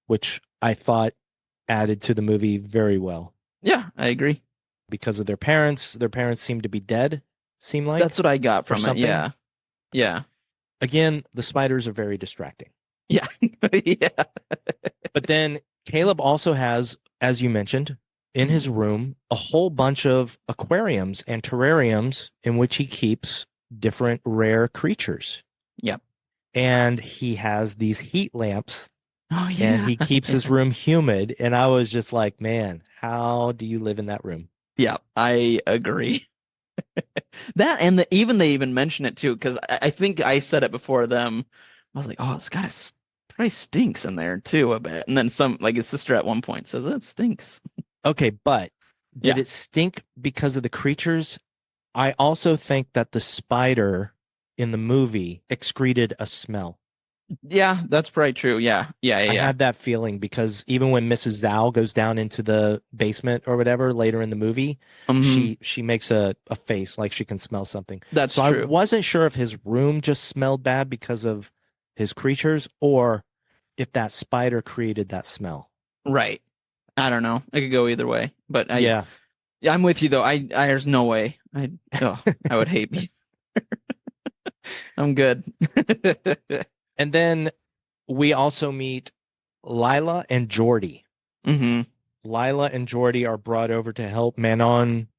Which I thought added to the movie very well. Yeah, I agree. Because of their parents. Their parents seem to be dead, seem like. That's what I got from it, yeah. Yeah. Again, the spiders are very distracting. Yeah. Yeah. But then Caleb also has, as you mentioned, in his room, a whole bunch of aquariums and terrariums in which he keeps different rare creatures. Yep. And he has these heat lamps. Oh, yeah. And he keeps his room humid. And I was just like, man, how do you live in that room? Yeah, I agree. That, and they even mention it too, because I think I said it before them. I was like, oh, it's probably stinks in there too a bit. And then like his sister at one point says, it stinks. Okay, but did it stink because of the creatures? I also think that the spider in the movie excreted a smell. Yeah, that's probably true. Yeah. I had that feeling because even when Mrs. Zhao goes down into the basement or whatever later in the movie, she makes a face like she can smell something. That's true. I wasn't sure if his room just smelled bad because of his creatures or if that spider created that smell. Right. I don't know. It could go either way. But I'm with you though. There's no way. I would hate me. I'm good. And then we also meet Lila and Jordy. Mm-hmm. Lila and Jordy are brought over to help Manon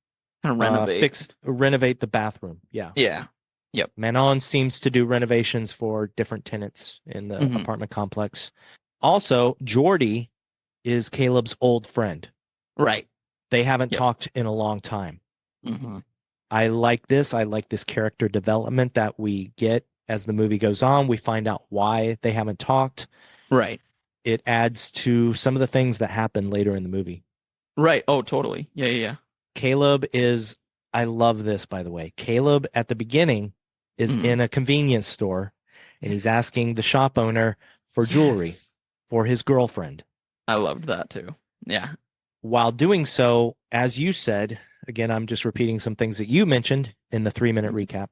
renovate the bathroom. Yeah. Yeah. Yep. Manon seems to do renovations for different tenants in the apartment complex. Also, Jordy is Caleb's old friend. Right. They haven't talked in a long time. Mm-hmm. I like this. I like this character development that we get as the movie goes on. We find out why they haven't talked. Right. It adds to some of the things that happen later in the movie. Right. Oh, totally. Yeah, yeah, yeah. Caleb is, I love this, by the way. Caleb at the beginning is in a convenience store, and he's asking the shop owner for jewelry for his girlfriend. I loved that too. Yeah. While doing so, as you said, again, I'm just repeating some things that you mentioned in the 3-minute recap,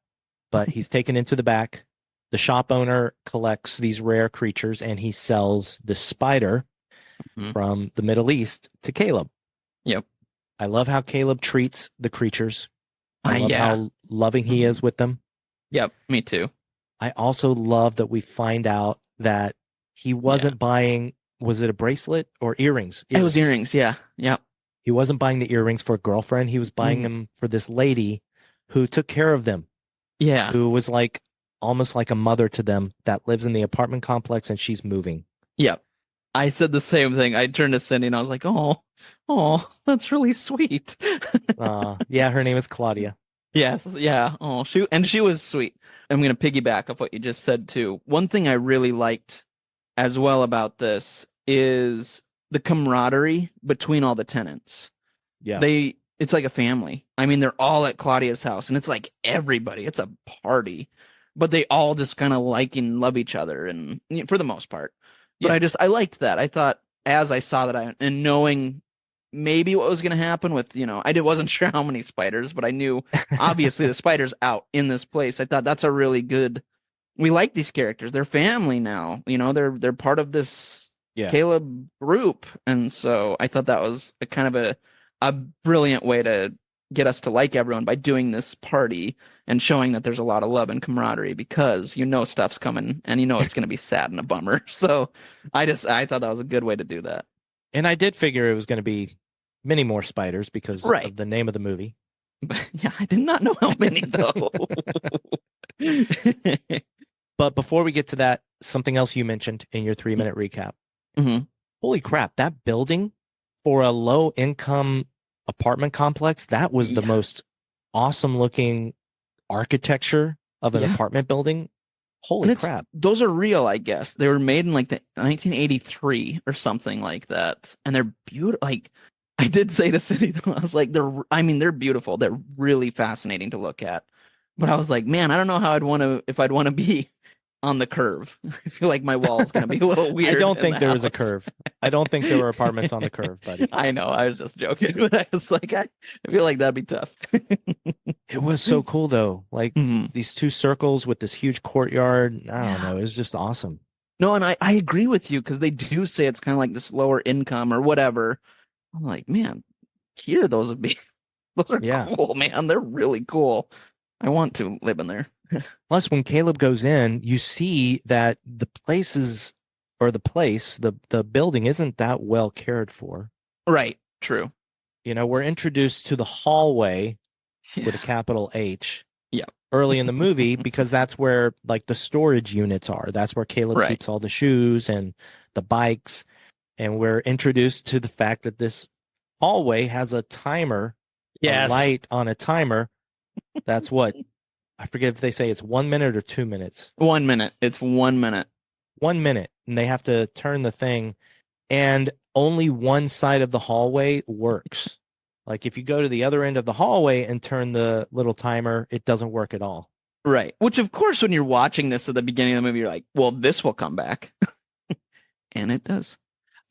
but he's taken into the back. The shop owner collects these rare creatures, and he sells the spider from the Middle East to Caleb. Yep. I love how Caleb treats the creatures. I love yeah. how loving he is with them. Yep, me too. I also love that we find out that he wasn't buying, was it a bracelet or earrings? It was earrings, yeah. Yep. He wasn't buying the earrings for a girlfriend. He was buying them for this lady who took care of them. Yeah. Who was like almost like a mother to them that lives in the apartment complex, and she's moving. Yep. I said the same thing. I turned to Cindy and I was like, oh, that's really sweet. Yeah, her name is Claudia. Yes, yeah. Oh, she was sweet. I'm going to piggyback off what you just said too. One thing I really liked as well about this is the camaraderie between all the tenants. Yeah. It's like a family. I mean, they're all at Claudia's house, and it's like everybody. It's a party, but they all just kind of like and love each other, and for the most part. But I liked that. I thought as I saw that, and knowing maybe what was going to happen with, I wasn't sure how many spiders, but I knew obviously the spider's out in this place. I thought that's a really good. We like these characters. They're family now. They're part of this Caleb group, and so I thought that was a kind of a brilliant way to get us to like everyone by doing this party and showing that there's a lot of love and camaraderie, because stuff's coming and it's going to be sad and a bummer. So I thought that was a good way to do that. And I did figure it was going to be many more spiders because of the name of the movie. Yeah, I did not know how many though. But before we get to that, something else you mentioned in your 3-minute recap. Holy crap, that building for a low-income apartment complex, that was the most awesome looking architecture of an apartment building. Holy crap. Those are real, I guess. They were made in like the 1983 or something like that. And they're beautiful. Like I did say to Cindy, I was like, they're beautiful. They're really fascinating to look at. But I was like, man, I don't know how if I'd want to be on the curve. I feel like my wall is going to be a little weird. I don't think there was a curve. I don't think there were apartments on the curve, buddy. I know. I was just joking. But I was like, I feel like that'd be tough. It was so cool, though. Like these two circles with this huge courtyard. I don't know. It was just awesome. No, and I agree with you, because they do say it's kind of like this lower income or whatever. I'm like, man, here those are cool, man. They're really cool. I want to live in there. Plus, when Caleb goes in, you see that the building isn't that well cared for. Right. True. We're introduced to the hallway with a capital H. Yeah. Early in the movie, because that's where like the storage units are. That's where Caleb keeps all the shoes and the bikes. And we're introduced to the fact that this hallway has a timer, a light on a timer. That's what. I forget if they say it's 1 minute or 2 minutes. 1 minute. It's 1 minute. 1 minute. And they have to turn the thing. And only one side of the hallway works. Like if you go to the other end of the hallway and turn the little timer, it doesn't work at all. Right. Which, of course, when you're watching this at the beginning of the movie, you're like, well, this will come back. And it does.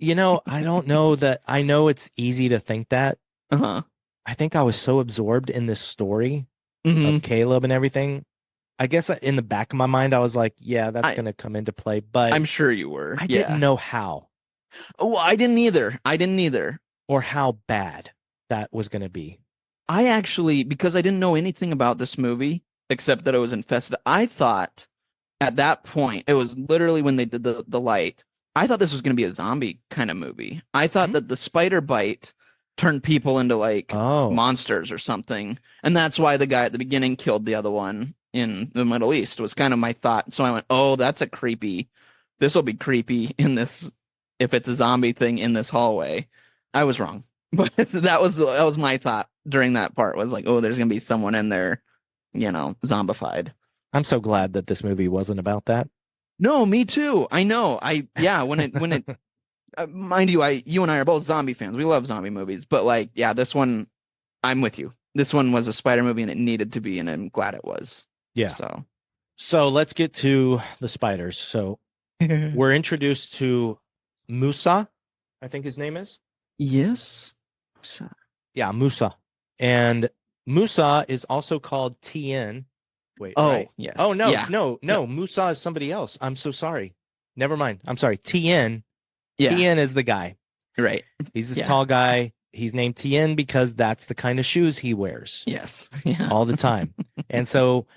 I don't know that. I know it's easy to think that. I think I was so absorbed in this story of Caleb and everything. I guess in the back of my mind, I was like, yeah, that's going to come into play. But I'm sure you were. I didn't know how. Oh, well, I didn't either. Or how bad that was going to be. I actually, because I didn't know anything about this movie, except that it was infested, I thought at that point, it was literally when they did the light, I thought this was going to be a zombie kind of movie. I thought that the spider bite turned people into like monsters or something. And that's why the guy at the beginning killed the other one in the Middle East, was kind of my thought. So I went, oh, this will be creepy in this, if it's a zombie thing in this hallway. I was wrong. But that was my thought during that part, was like, oh, there's going to be someone in there, zombified. I'm so glad that this movie wasn't about that. No, me too. I know. When it mind you, you and I are both zombie fans. We love zombie movies, but like, yeah, this one, I'm with you. This one was a spider movie and it needed to be, and I'm glad it was. Yeah. So let's get to the spiders. So we're introduced to Musa, I think his name is. Yes. Yeah, Musa. And Musa is also called Tien. Wait. Oh, right? yes. Oh, no, Yeah. no. Musa is somebody else. I'm so sorry. Never mind. I'm sorry. Tien. Yeah. Tien is the guy. Right. He's this tall guy. He's named Tien because that's the kind of shoes he wears. Yes. Yeah. All the time. And so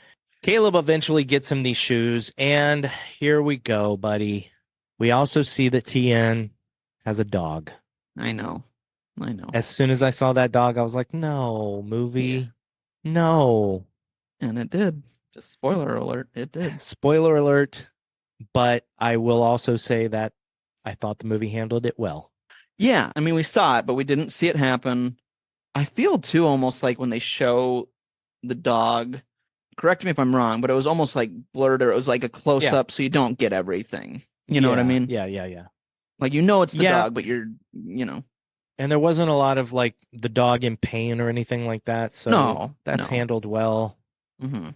Caleb eventually gets him these shoes. And here we go, buddy. We also see that Tien has a dog. I know. As soon as I saw that dog, I was like, no, movie. Yeah. No. And it did. Just spoiler alert. It did. Spoiler alert. But I will also say that I thought the movie handled it well. Yeah. I mean, we saw it, but we didn't see it happen. I feel too almost like when they show the dog, correct me if I'm wrong, but it was almost like blurred, or it was like a close up, so you don't get everything. You know what I mean? Yeah. Like, it's the dog, but you're. And there wasn't a lot of like the dog in pain or anything like that. So that's handled well. Mm-hmm.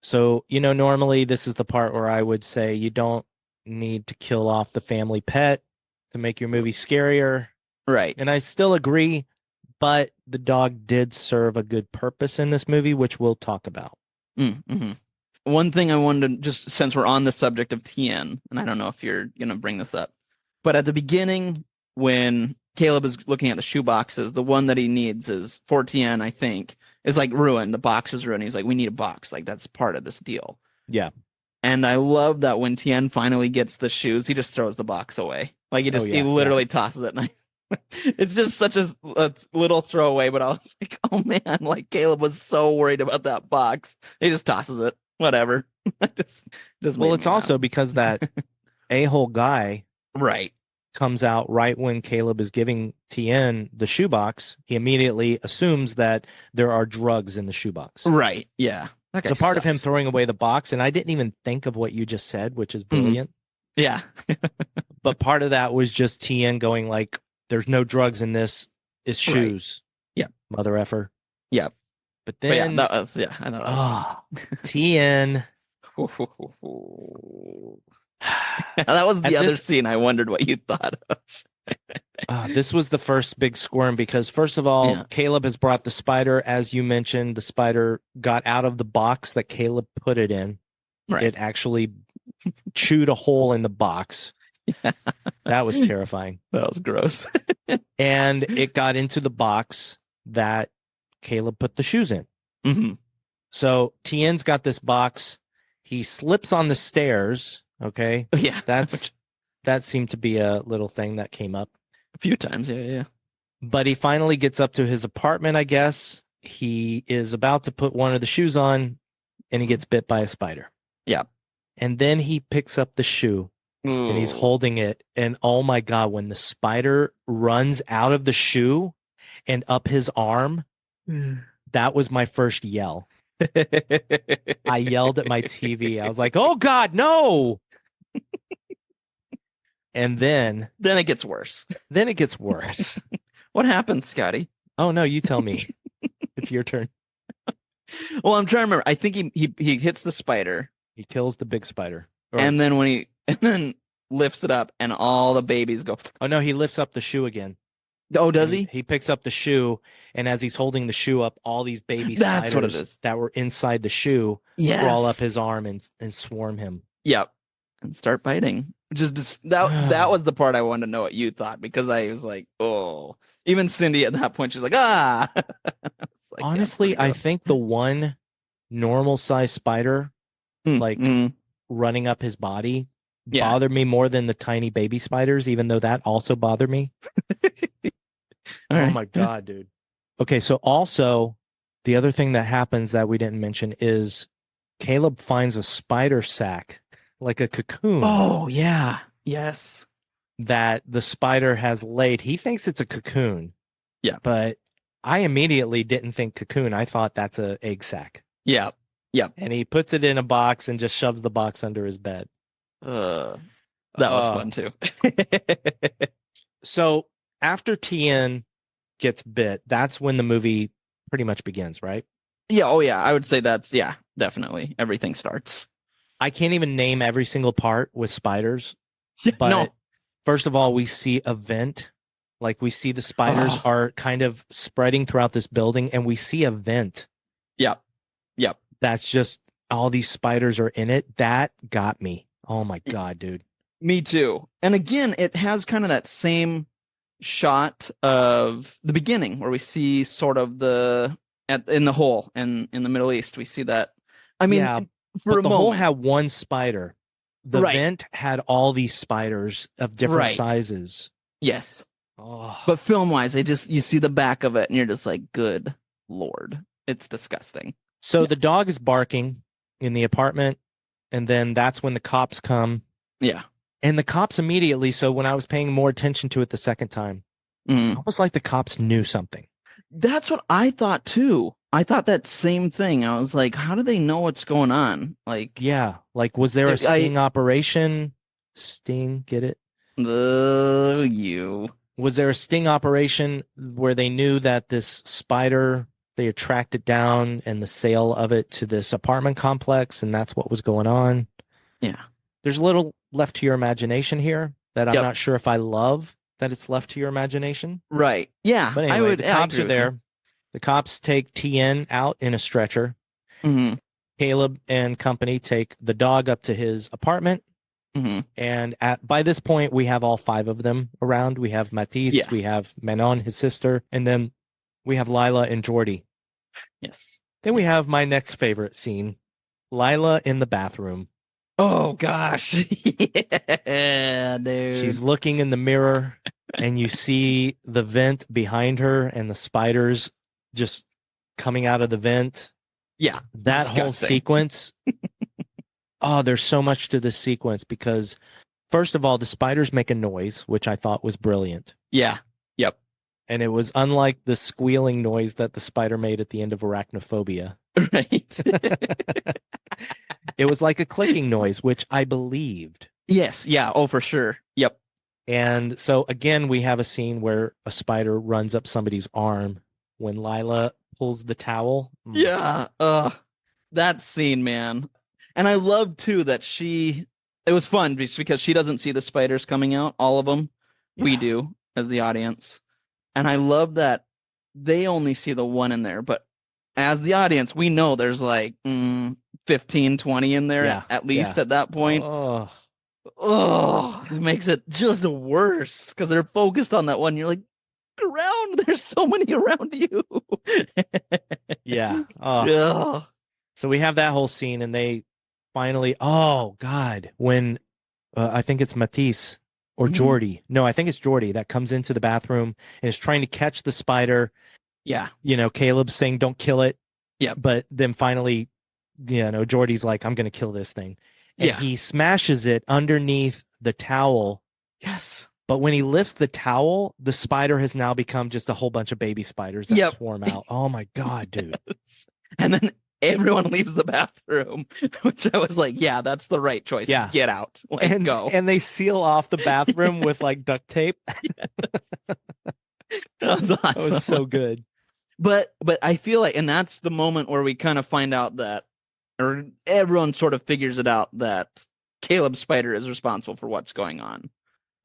So, normally this is the part where I would say you don't need to kill off the family pet to make your movie scarier. Right. And I still agree, but the dog did serve a good purpose in this movie, which we'll talk about. Mm-hmm. One thing I wanted to, just since we're on the subject of Tien, and I don't know if you're going to bring this up, but at the beginning, when Caleb is looking at the shoe boxes, the one that he needs is for Tien, I think, is like ruined. The box is ruined. He's like, we need a box. Like, that's part of this deal. Yeah. And I love that when Tien finally gets the shoes, he just throws the box away. Like, he literally tosses it. And it's just such a little throwaway, but I was like, oh man, like Caleb was so worried about that box. He just tosses it. Whatever. Well, it's also because that a-hole guy comes out right when Caleb is giving Tien the shoebox. He immediately assumes that there are drugs in the shoebox. Right. Yeah. So part of him throwing away the box, and I didn't even think of what you just said, which is brilliant. Yeah. But part of that was just Tien going like, there's no drugs in this. It's shoes. Yeah. Mother effer. Yeah. But then I thought that was Tien. That was the other scene I wondered what you thought of. This was the first big squirm because, first of all, Caleb has brought the spider. As you mentioned, the spider got out of the box that Caleb put it in. Right. It actually chewed a hole in the box. Yeah. That was terrifying. That was gross. And it got into the box that Caleb put the shoes in. Mm-hmm. So Tien's got this box. He slips on the stairs. Okay. Yeah. That seemed to be a little thing that came up a few times. Yeah. But he finally gets up to his apartment, I guess. He is about to put one of the shoes on and he gets bit by a spider. Yeah. And then he picks up the shoe and he's holding it. And oh my God, when the spider runs out of the shoe and up his arm, that was my first yell. I yelled at my TV. I was like, oh God, no. And then it gets worse. What happens, Scotty? Oh no, you tell me. It's your turn. Well, I'm trying to remember. I think he hits the spider. He kills the big spider. And then lifts it up and all the babies go. Oh no, he lifts up the shoe again. Oh, does he? He picks up the shoe, and as he's holding the shoe up, all these baby spiders that were inside the shoe crawl up his arm and swarm him. Yep. And start biting. That was the part I wanted to know what you thought, because I was like, oh. Even Cindy at that point, she's like, ah. Like, honestly, I think the one normal size spider, running up his body, bothered me more than the tiny baby spiders, even though that also bothered me. Oh my God, dude. Okay, so also the other thing that happens that we didn't mention is Caleb finds a spider sack, like a cocoon. Oh, yeah. Yes. That the spider has laid. He thinks it's a cocoon. Yeah. But I immediately didn't think cocoon. I thought that's an egg sack. Yeah. Yeah. And he puts it in a box and just shoves the box under his bed. That was fun too. So after Tien gets bit, that's when the movie pretty much begins, right? Yeah. Oh, yeah. I would say that's, yeah, definitely. Everything starts. I can't even name every single part with spiders. Yeah, But no. first of all, we see a vent. Like we see the spiders are kind of spreading throughout this building, and we see a vent. Yep. Yep. That's just all these spiders are in it. That got me. Oh my God, dude. Me too. And again, it has kind of that same shot of the beginning where we see sort of in the hole in the Middle East. We see that. I mean, yeah, for a the moment, hole had one spider. The Right. vent had all these spiders of different Right. sizes. yes. Oh. But film wise, you see the back of it and you're just like, good Lord, it's disgusting. So the dog is barking in the apartment, and then that's when the cops come. Yeah. And the cops immediately, so when I was paying more attention to it the second time, it's almost like the cops knew something. That's what I thought too. I thought that same thing. I was like, how do they know what's going on? Like, Yeah, like was there a sting operation? Sting, get it? You. Was there a sting operation where they knew that this spider, they had tracked it down and the sale of it to this apartment complex, and that's what was going on? Yeah. There's a little left to your imagination here that I'm not sure if I love that it's left to your imagination. Right. Yeah. But anyway, the cops are there. The cops take Tien out in a stretcher. Mm-hmm. Caleb and company take the dog up to his apartment. Mm-hmm. And by this point, we have all five of them around. We have Matisse, we have Manon, his sister, and then we have Lila and Jordy. Yes. Then we have my next favorite scene, Lila in the bathroom. Oh, gosh. Yeah, dude. She's looking in the mirror, and you see the vent behind her and the spiders just coming out of the vent. Yeah. That whole sequence. Oh, there's so much to this sequence because, first of all, the spiders make a noise, which I thought was brilliant. Yeah. Yep. And it was unlike the squealing noise that the spider made at the end of Arachnophobia. Right. It was like a clicking noise, which I believed. Yes. Yeah. Oh, for sure. Yep. And so, again, we have a scene where a spider runs up somebody's arm when Lila pulls the towel. Yeah. That scene, man. And I love, too, that it was fun because she doesn't see the spiders coming out, all of them. Yeah. We do as the audience. And I love that they only see the one in there. But as the audience, we know there's like 15, 20 in there at least at that point. Oh, it makes it just worse because they're focused on that one. You're like, around, there's so many around you. Yeah. Oh. So we have that whole scene, and they finally, oh God, when I think it's Matisse or Jordy. No, I think it's Jordy that comes into the bathroom and is trying to catch the spider. Yeah. You know, Caleb's saying, don't kill it. Yeah. But then finally, Jordy's like, I'm going to kill this thing. And he smashes it underneath the towel. Yes. But when he lifts the towel, the spider has now become just a whole bunch of baby spiders that swarm out. Oh my God, dude. Yes. And then everyone leaves the bathroom, which I was like, yeah, that's the right choice. Yeah. Get out. Like, go. And they seal off the bathroom with like duct tape. That was awesome. That was so good. But I feel like, and that's the moment where we kind of find out that, or everyone sort of figures it out that Caleb Spider is responsible for what's going on.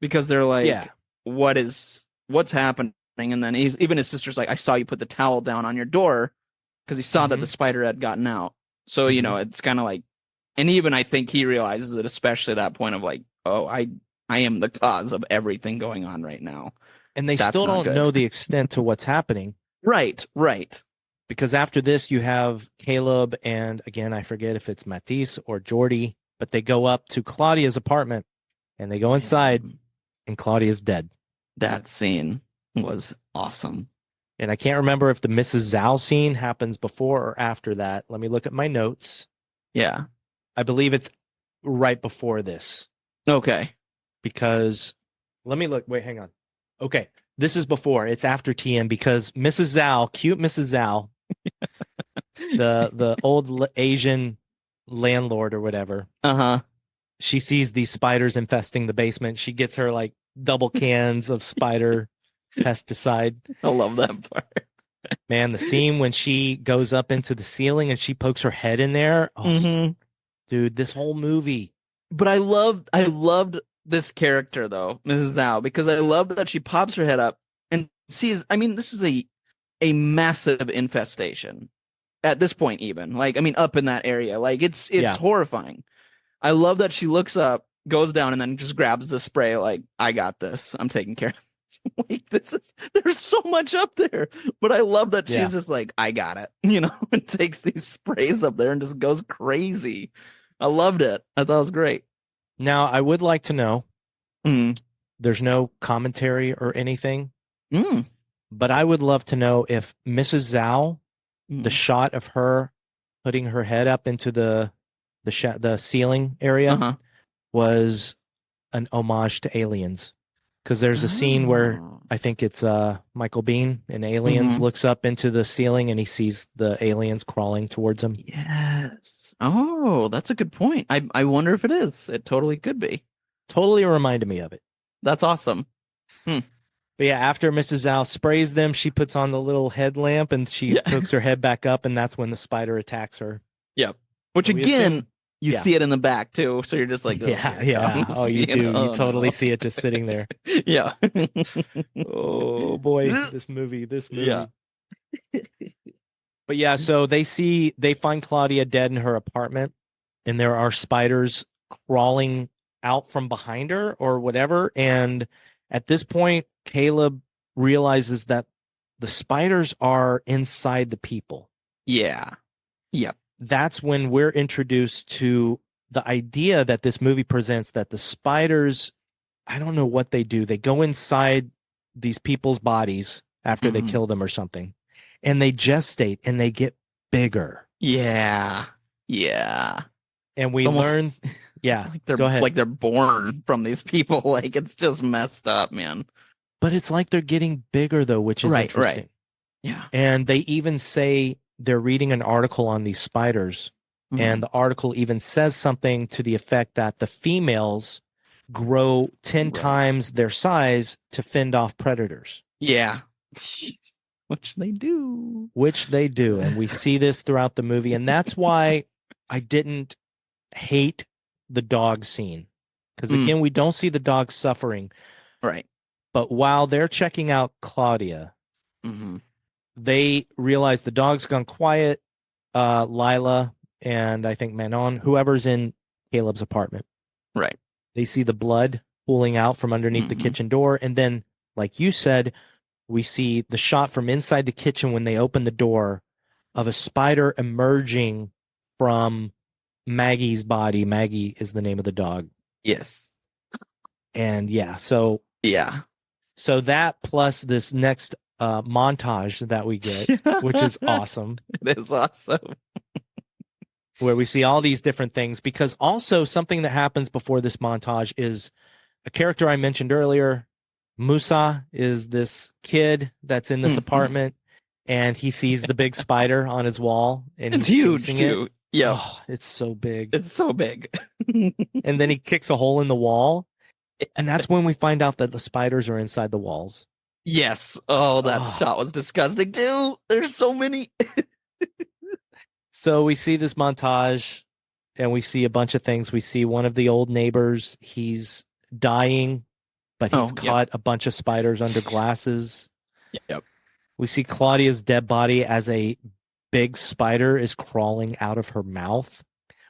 Because they're like, what's happening? And then even his sister's like, I saw you put the towel down on your door because he saw that the spider had gotten out. So, it's kind of like, and even I think he realizes it, especially that point of like, oh, I am the cause of everything going on right now. And they still don't know the extent to what's happening. Right. Because after this, you have Caleb and, again, I forget if it's Matisse or Jordy, but they go up to Claudia's apartment and they go inside and Claudia's dead. That scene was awesome. And I can't remember if the Mrs. Zhao scene happens before or after that. Let me look at my notes. Yeah. I believe it's right before this. Okay. Because, let me look. Wait, hang on. Okay. This is before. It's after Tien because Mrs. Zhao, cute Mrs. Zhao, the old Asian landlord or whatever. Uh-huh. She sees these spiders infesting the basement. She gets her like double cans of spider pesticide. I love that part. Man, the scene when she goes up into the ceiling and she pokes her head in there. Oh, dude, this whole movie. But I loved this character though, Mrs. Zhao, because I love that she pops her head up and sees. I mean, this is a massive infestation at this point, even up in that area. Like it's horrifying. I love that she looks up, goes down, and then just grabs the spray. Like, I got this. I'm taking care of this. Like, there's so much up there, but I love that she's just like, I got it, and takes these sprays up there and just goes crazy. I loved it. I thought it was great. Now, I would like to know, there's no commentary or anything, but I would love to know if Mrs. Zhao, the shot of her putting her head up into the ceiling area was an homage to Aliens. Because there's a scene where I think it's Michael Biehn in Aliens looks up into the ceiling and he sees the aliens crawling towards him. Yes. Oh, that's a good point. I wonder if it is. It totally could be. Totally reminded me of it. That's awesome. But yeah, after Mrs. Zhao sprays them, she puts on the little headlamp and she hooks her head back up, and that's when the spider attacks her. Yep. Which again, you see it in the back too, so you're just like, Oh, you do. You totally see it just sitting there. Yeah. Oh boy, this movie. Yeah. But yeah, so they find Claudia dead in her apartment, and there are spiders crawling out from behind her or whatever. And at this point, Caleb realizes that the spiders are inside the people. Yeah. Yep. That's when we're introduced to the idea that this movie presents, that the spiders, I don't know what they do. They go inside these people's bodies after they kill them or something, and they gestate and they get bigger. Yeah. Yeah. And we learn, go ahead. Like they're born from these people. Like, it's just messed up, man. But it's like they're getting bigger though, which is interesting. Right. Yeah. And they even say, they're reading an article on these spiders, and the article even says something to the effect that the females grow 10 times their size to fend off predators. Yeah. Which they do. And we see this throughout the movie. And that's why I didn't hate the dog scene. Because again, we don't see the dog suffering. Right. But while they're checking out Claudia, they realize the dog's gone quiet. Lila and I think Manon, whoever's in Caleb's apartment. Right. They see the blood pooling out from underneath the kitchen door. And then, like you said, we see the shot from inside the kitchen when they open the door of a spider emerging from Maggie's body. Maggie is the name of the dog. Yes. And so that plus this next montage that we get, which is awesome. It is awesome. Where we see all these different things, because also something that happens before this montage is a character I mentioned earlier. Musa is this kid that's in this apartment, and he sees the big spider on his wall, and it's huge too. Yeah, it's so big. It's so big. And then he kicks a hole in the wall, and that's when we find out that the spiders are inside the walls. Yes. Oh, that shot was disgusting too. There's so many. So we see this montage, and we see a bunch of things. We see one of the old neighbors. He's dying, but he's caught a bunch of spiders under glasses. Yep. We see Claudia's dead body as a big spider is crawling out of her mouth.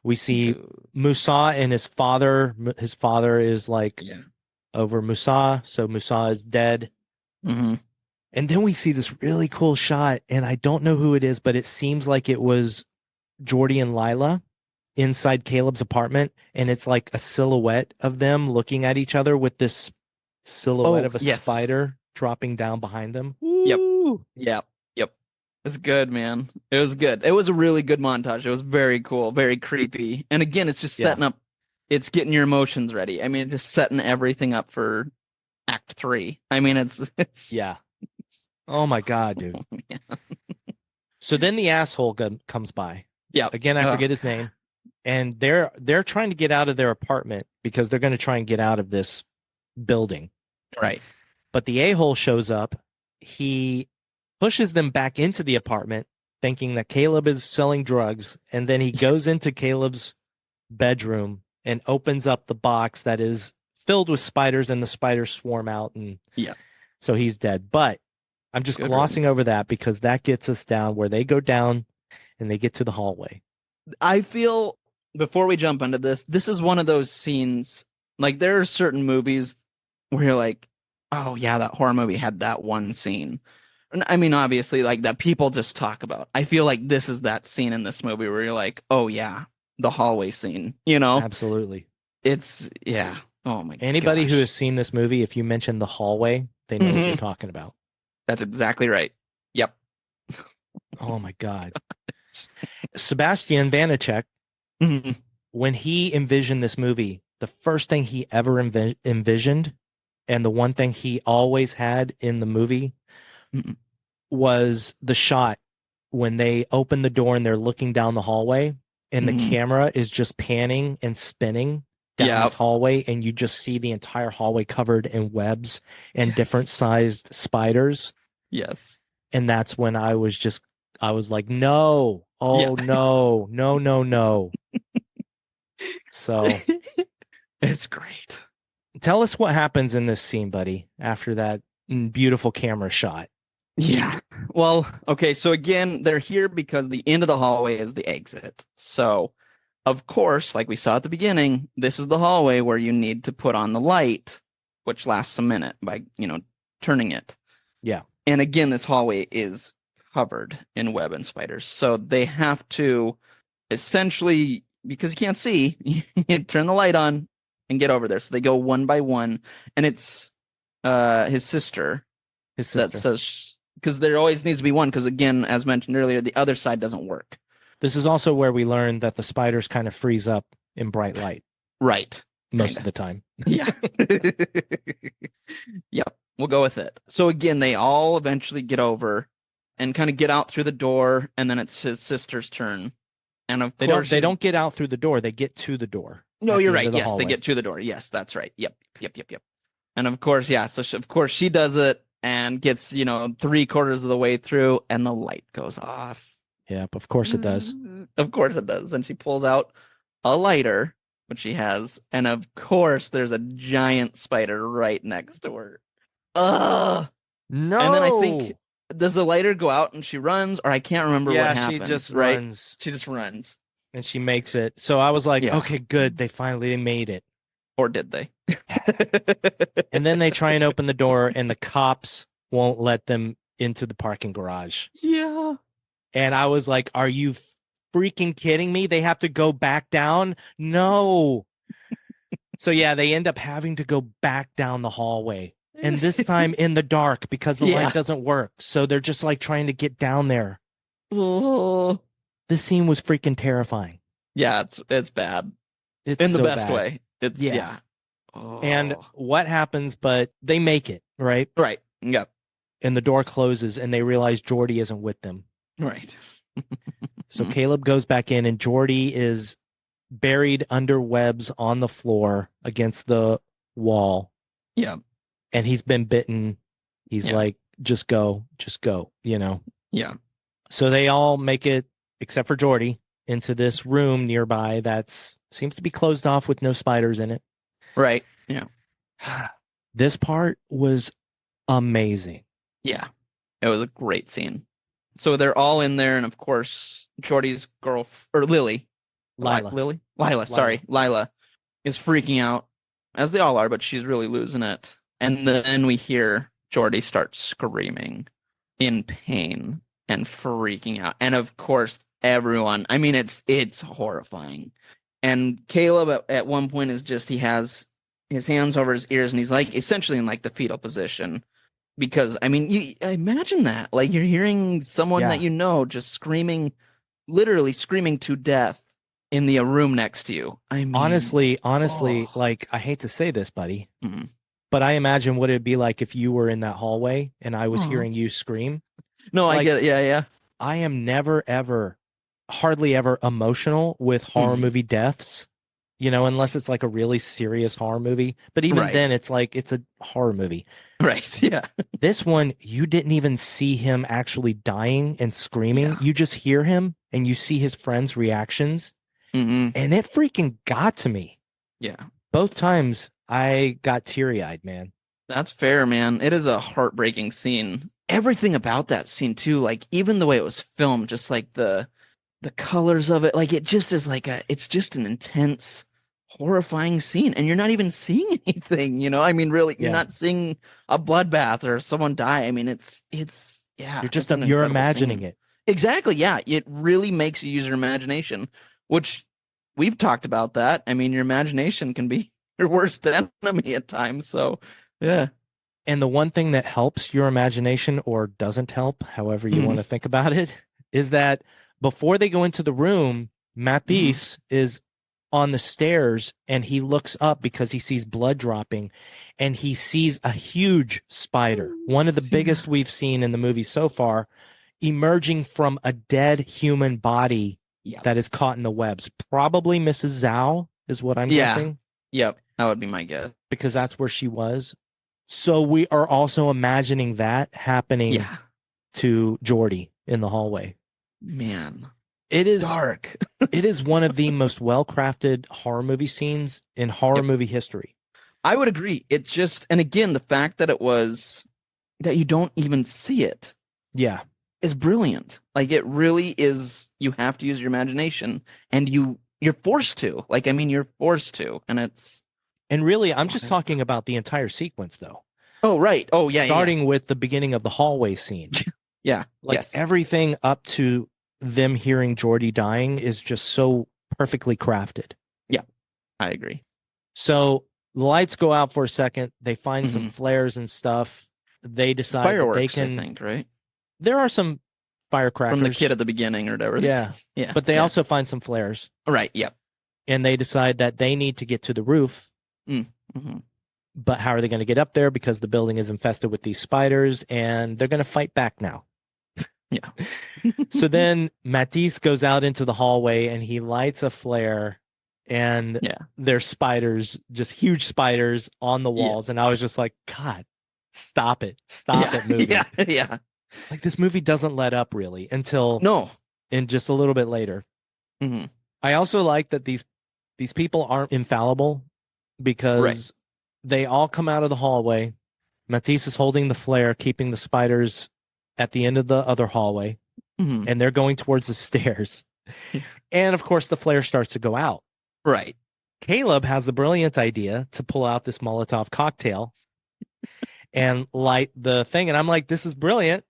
We see Musa and his father. His father is over Musa, so Musa is dead. And then we see this really cool shot, and I don't know who it is, but it seems like it was Jordy and Lila inside Caleb's apartment, and it's like a silhouette of them looking at each other with this silhouette of a spider dropping down behind them. Yep. It's good, man. It was good. It was a really good montage. It was very cool, very creepy. And again, it's just setting up, it's getting your emotions ready. I mean, it's just setting everything up for Act 3. I mean, it's oh my God, dude. So then the asshole comes by. Yeah. Again, I forget his name. And they're trying to get out of their apartment because they're going to try and get out of this building. Right. But the a-hole shows up. He pushes them back into the apartment, thinking that Caleb is selling drugs. And then he goes into Caleb's bedroom and opens up the box that is filled with spiders, and the spiders swarm out. And so he's dead. But I'm just glossing over that because that gets us down where they go down and they get to the hallway. I feel, before we jump into this is one of those scenes, like there are certain movies where you're like, oh yeah, that horror movie had that one scene. I mean, obviously, like that people just talk about. I feel like this is that scene in this movie where you're like, oh yeah, the hallway scene, you know? Absolutely. It's, yeah. Oh my god. Anybody who has seen this movie, if you mention the hallway, they know what you're talking about. That's exactly right. Yep. Oh my god. Sébastien Vaniček, when he envisioned this movie, the first thing he ever envisioned, and the one thing he always had in the movie, was the shot when they open the door and they're looking down the hallway, and the camera is just panning and spinning down this hallway, and you just see the entire hallway covered in webs and different sized spiders. Yes. And that's when I was like, no, no. So it's great. Tell us what happens in this scene, buddy, after that beautiful camera shot. Yeah. Well, okay. So again, they're here because the end of the hallway is the exit. So, of course, like we saw at the beginning, this is the hallway where you need to put on the light, which lasts a minute by, turning it. Yeah. And again, this hallway is covered in web and spiders. So they have to essentially, because you can't see, you turn the light on and get over there. So they go one by one. And it's his sister that says, because there always needs to be one, because again, as mentioned earlier, the other side doesn't work. This is also where we learn that the spiders kind of freeze up in bright light. Right. Most of the time. Yeah. Yep. We'll go with it. So again, they all eventually get over and kind of get out through the door, and then it's his sister's turn. And of course, they don't get out through the door; they get to the door. No, you're right. Yes, they get to the door. Yes, that's right. Yep. And of course, yeah. So of course she does it and gets 3/4 of the way through, and the light goes off. Yep. Of course it does. Of course it does. And she pulls out a lighter, which she has, and of course there's a giant spider right next to her. No. And then I think, does the lighter go out and she runs, or I can't remember what happens. She just right? runs. She just runs. And she makes it. So I was like, okay, good. They finally made it. Or did they? And then they try and open the door, and the cops won't let them into the parking garage. Yeah. And I was like, are you freaking kidding me? They have to go back down? No. So yeah, they end up having to go back down the hallway. And this time in the dark because the light doesn't work. So they're just like trying to get down there. Oh. This scene was freaking terrifying. Yeah, it's bad. It's in the so best bad. way. It's yeah. Oh. And what happens, but they make it, right? Right. Yep. And the door closes and they realize Jordy isn't with them. Right. So Caleb goes back in and Jordy is buried under webs on the floor against the wall. Yeah. And he's been bitten. He's like, just go, Yeah. So they all make it, except for Jordy, into this room nearby that seems to be closed off with no spiders in it. Right. Yeah. This part was amazing. Yeah. It was a great scene. So they're all in there, and of course, Jordy's Lila, is freaking out, as they all are, but she's really losing it. And then we hear Jordy start screaming in pain and freaking out. And of course, everyone, I mean, it's horrifying. And Caleb at one point he has his hands over his ears and he's like essentially in like the fetal position. Because, I mean, you imagine that. Like you're hearing someone that you know just screaming, literally screaming to death in the room next to you. I mean, honestly, like I hate to say this, buddy. But I imagine what it'd be like if you were in that hallway and I was hearing you scream. No, I get it. Yeah. I am never, ever, hardly ever emotional with horror movie deaths. unless it's like a really serious horror movie. But even then, it's like it's a horror movie. Right. Yeah. This one, you didn't even see him actually dying and screaming. Yeah. You just hear him and you see his friends' reactions. Mm-hmm. And it freaking got to me. Yeah. Both times I got teary-eyed, man. That's fair, man. It is a heartbreaking scene. Everything about that scene too, like even the way it was filmed, just like the colors of it, like it just is like it's just an intense, horrifying scene, and you're not even seeing anything, I mean, really, you're not seeing a bloodbath or someone die. I mean, it's you're imagining it. Exactly. Yeah. It really makes you use your imagination, which we've talked about that. I mean, your imagination can be your worst enemy at times. So yeah. And the one thing that helps your imagination, or doesn't help, however you want to think about it, is that before they go into the room, Matisse is on the stairs and he looks up because he sees blood dropping, and he sees a huge spider, one of the biggest we've seen in the movie so far, emerging from a dead human body that is caught in the webs. Probably Mrs. Zhao is what I'm guessing. Yep, that would be my guess. Because that's where she was. So we are also imagining that happening to Jordy in the hallway. Man, it is dark. It is one of the most well-crafted horror movie scenes in horror movie history. I would agree. It just, and again, the fact that that you don't even see it. Yeah. Is brilliant. Like it really is. You have to use your imagination, and you're forced to. Like, I mean, you're forced to, and really, I'm just talking about the entire sequence, though. Oh, right. Oh, yeah. Starting with the beginning of the hallway scene. Yeah. Like everything up to them hearing Jordy dying is just so perfectly crafted. Yeah, I agree. So the lights go out for a second. They find some flares and stuff. They decide fireworks, that they can. I think, right? There are some firecrackers from the kid at the beginning or whatever. Yeah. Yeah. But they also find some flares. Right. Yep. And they decide that they need to get to the roof. Mm-hmm. But how are they going to get up there? Because the building is infested with these spiders, and they're going to fight back now. Yeah. So then Matisse goes out into the hallway and he lights a flare, and there's spiders, just huge spiders on the walls. And I was just like, God, stop it. Stop it movie. Yeah. Like this movie doesn't let up really until in just a little bit later. Mm-hmm. I also like that these people aren't infallible, because they all come out of the hallway. Matisse is holding the flare, keeping the spiders at the end of the other hallway, and they're going towards the stairs. And of course, the flare starts to go out. Right. Caleb has the brilliant idea to pull out this Molotov cocktail and light the thing. And I'm like, this is brilliant.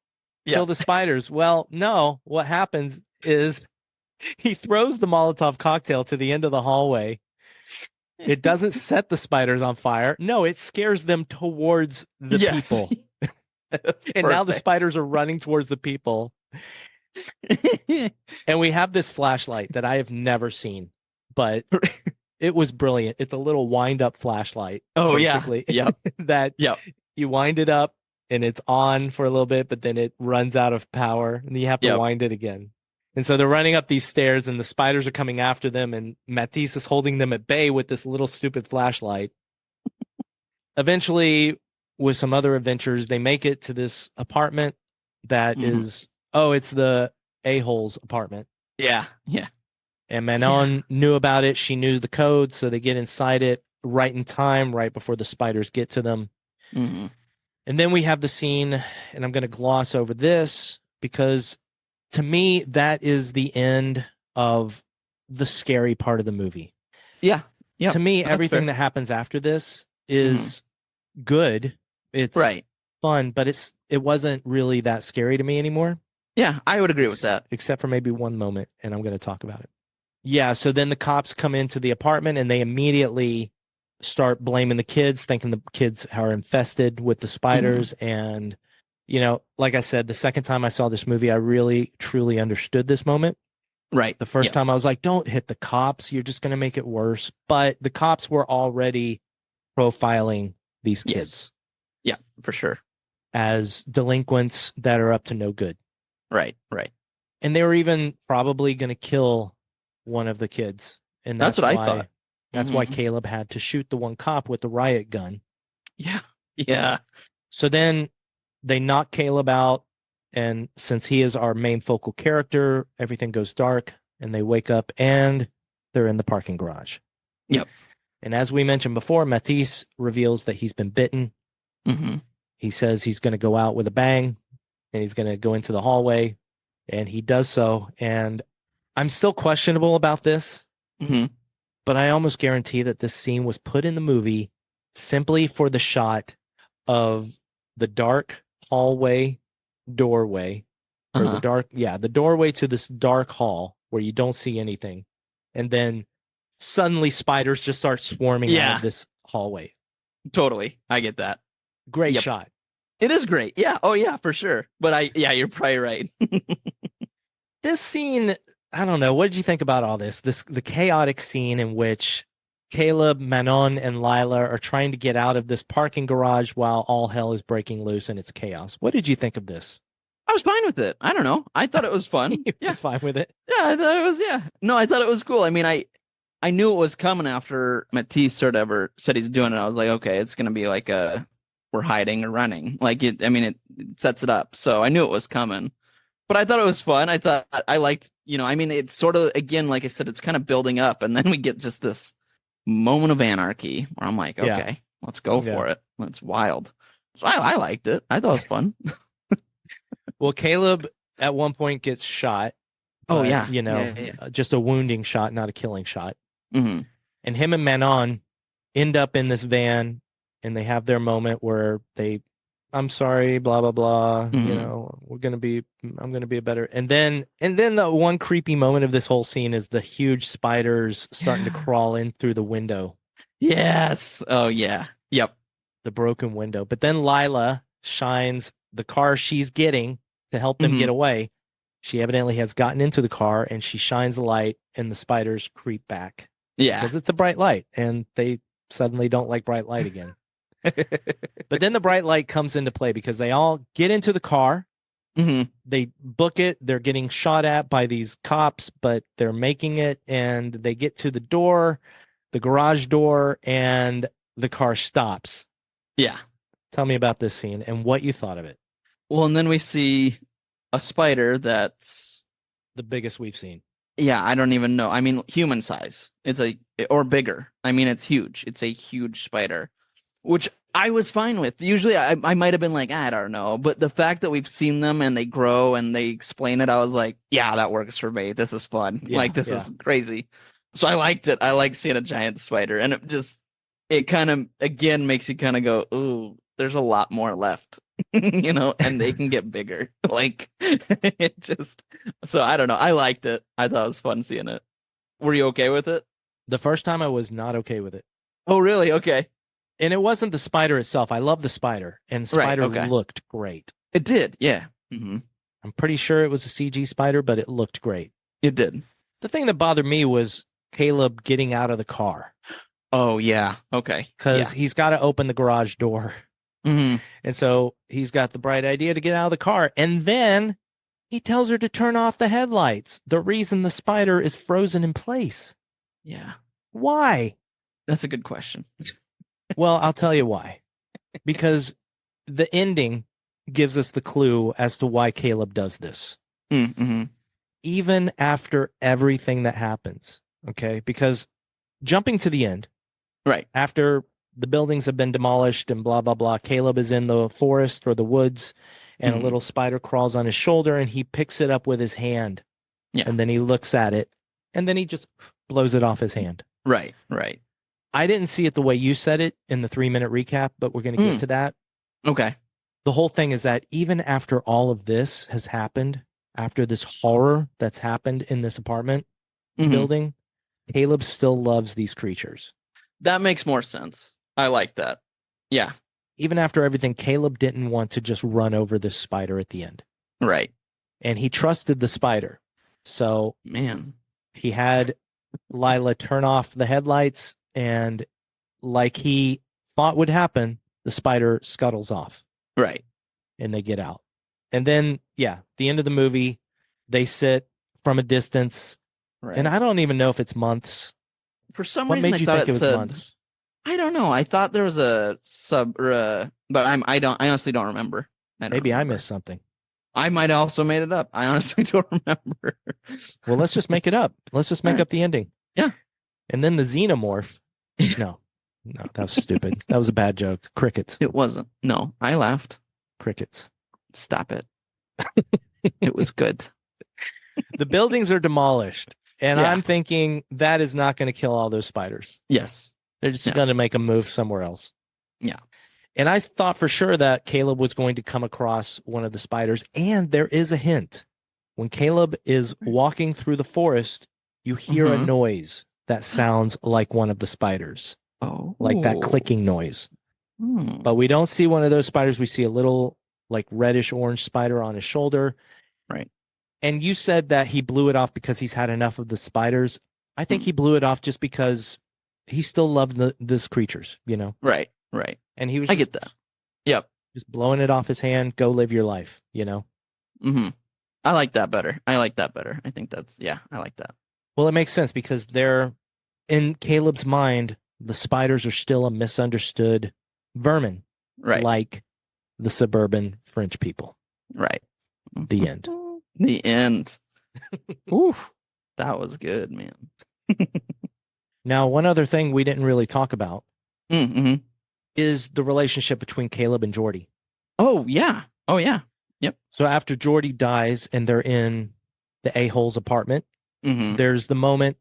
Kill the spiders. Well, no, what happens is he throws the Molotov cocktail to the end of the hallway. It doesn't set the spiders on fire. No, it scares them towards the people. And now the spiders are running towards the people. And we have this flashlight that I have never seen, but it was brilliant. It's a little wind-up flashlight. Oh, basically. That you wind it up and it's on for a little bit, but then it runs out of power and you have to wind it again. And so they're running up these stairs and the spiders are coming after them, and Matisse is holding them at bay with this little stupid flashlight. Eventually, with some other adventures, they make it to this apartment that is, it's the a-hole's apartment. Yeah. And Manon knew about it. She knew the code, so they get inside it right in time, right before the spiders get to them. Mm-hmm. And then we have the scene, and I'm going to gloss over this because to me, that is the end of the scary part of the movie. Yeah. To me, everything that happens after this is good. It's fun, but it wasn't really that scary to me anymore. Yeah, I would agree with that. Except for maybe one moment, and I'm going to talk about it. Yeah, so then the cops come into the apartment, and they immediately start blaming the kids, thinking the kids are infested with the spiders. And, like I said, the second time I saw this movie, I really, truly understood this moment. Right. The first time I was like, don't hit the cops. You're just going to make it worse. But the cops were already profiling these kids. Yeah, for sure. As delinquents that are up to no good. Right. And they were even probably going to kill one of the kids. And that's what why, I thought. That's why Caleb had to shoot the one cop with the riot gun. Yeah. Yeah. So then they knock Caleb out. And since he is our main focal character, everything goes dark and they wake up and they're in the parking garage. Yep. And as we mentioned before, Matisse reveals that he's been bitten. He says he's going to go out with a bang and he's going to go into the hallway, and he does so. And I'm still questionable about this, but I almost guarantee that this scene was put in the movie simply for the shot of the dark hallway doorway, or the doorway to this dark hall where you don't see anything. And then suddenly spiders just start swarming out of this hallway. Totally. I get that. Great shot. It is great. Yeah. Oh yeah, for sure. But you're probably right. This scene, I don't know. What did you think about all this? The chaotic scene in which Caleb, Manon, and Lila are trying to get out of this parking garage while all hell is breaking loose and it's chaos. What did you think of this? I was fine with it. I don't know. I thought it was fun. You were just fine with it? Yeah, I thought it was, No, I thought it was cool. I mean, I knew it was coming after Matisse sort of ever said he's doing it. I was like, okay, it's going to be like we're hiding or running. Like, it sets it up. So I knew it was coming. But I thought it was fun. I liked, it's sort of, again, like I said, it's kind of building up. And then we get just this moment of anarchy where I'm like, okay, let's go for it. It's wild. So I liked it. I thought it was fun. Well, Caleb at one point gets shot. Oh, but, yeah. Just a wounding shot, not a killing shot. And him and Manon end up in this van, and they have their moment where I'm sorry, blah, blah, blah. I'm going to be a better. And then the one creepy moment of this whole scene is the huge spiders starting to crawl in through the window. Yes. Oh, yeah. Yep. The broken window. But then Lila shines the car she's getting to help them get away. She evidently has gotten into the car, and she shines the light, and the spiders creep back. Yeah. Because it's a bright light, and they suddenly don't like bright light again. But then the bright light comes into play because they all get into the car. They book it. They're getting shot at by these cops, but they're making it, and they get to the door, the garage door, and the car stops. Yeah. Tell me about this scene and what you thought of it. Well, and then we see a spider that's the biggest we've seen. Yeah, I don't even know. I mean, human size. Or bigger. I mean, it's huge. It's a huge spider, which I was fine with. Usually I might have been like, I don't know. But the fact that we've seen them and they grow and they explain it, I was like, yeah, that works for me. This is fun. This is crazy. So I liked it. I like seeing a giant spider. And it kind of, again, makes you kind of go, ooh, there's a lot more left. And they can get bigger. So I don't know. I liked it. I thought it was fun seeing it. Were you okay with it? The first time I was not okay with it. Oh, really? Okay. And it wasn't the spider itself. I love the spider, and the spider looked great. It did. Yeah. I'm pretty sure it was a CG spider, but it looked great. It did. The thing that bothered me was Caleb getting out of the car. Oh, yeah. Okay. Because he's got to open the garage door. And so he's got the bright idea to get out of the car. And then he tells her to turn off the headlights. The reason the spider is frozen in place. Yeah. Why? That's a good question. Well, I'll tell you why. Because the ending gives us the clue as to why Caleb does this. Even after everything that happens. Okay? Because jumping to the end. Right. After the buildings have been demolished and blah, blah, blah. Caleb is in the forest or the woods, and a little spider crawls on his shoulder, and he picks it up with his hand. Yeah. And then he looks at it, and then he just blows it off his hand. Right. I didn't see it the way you said it in the 3-minute recap, but we're going to get to that. Okay. The whole thing is that even after all of this has happened, after this horror that's happened in this apartment building, Caleb still loves these creatures. That makes more sense. I like that. Yeah. Even after everything, Caleb didn't want to just run over this spider at the end. Right. And he trusted the spider. So, he had Lila turn off the headlights, and like he thought would happen, the spider scuttles off. Right. And they get out. And then, the end of the movie, they sit from a distance. Right. And I don't even know if it's months For some What reason, made I you thought think it it was said. months? I don't know. I thought there was a sub or but I honestly don't remember. Maybe I missed something. I might have also made it up. I honestly don't remember. Well, let's just make it up. Let's just make up the ending. Yeah. And then the xenomorph. No, that was stupid. That was a bad joke. Crickets. It wasn't. No, I laughed. Crickets. Stop it. It was good. The buildings are demolished. And Yeah. I'm thinking that is not going to kill all those spiders. Yes. They're just going to make them move somewhere else. Yeah. And I thought for sure that Caleb was going to come across one of the spiders. And there is a hint. When Caleb is walking through the forest, you hear a noise that sounds like one of the spiders. Oh. Like that clicking noise. Hmm. But we don't see one of those spiders. We see a little like reddish orange spider on his shoulder. Right. And you said that he blew it off because he's had enough of the spiders. I think he blew it off just because he still loved these creatures, you know? Right. Right. And he was I get that. Yep. just blowing it off his hand. Go live your life, you know? Mm-hmm. I like that better. I think I like that. Well, it makes sense because they're in Caleb's mind, the spiders are still a misunderstood vermin. Right. Like the suburban French people. Right. The end. The end. Oof. That was good, man. Now, one other thing we didn't really talk about Mm-hmm. is the relationship between Caleb and Jordy. Oh, yeah. Oh, yeah. Yep. So after Jordy dies and they're in the a-hole's apartment, Mm-hmm. there's the moment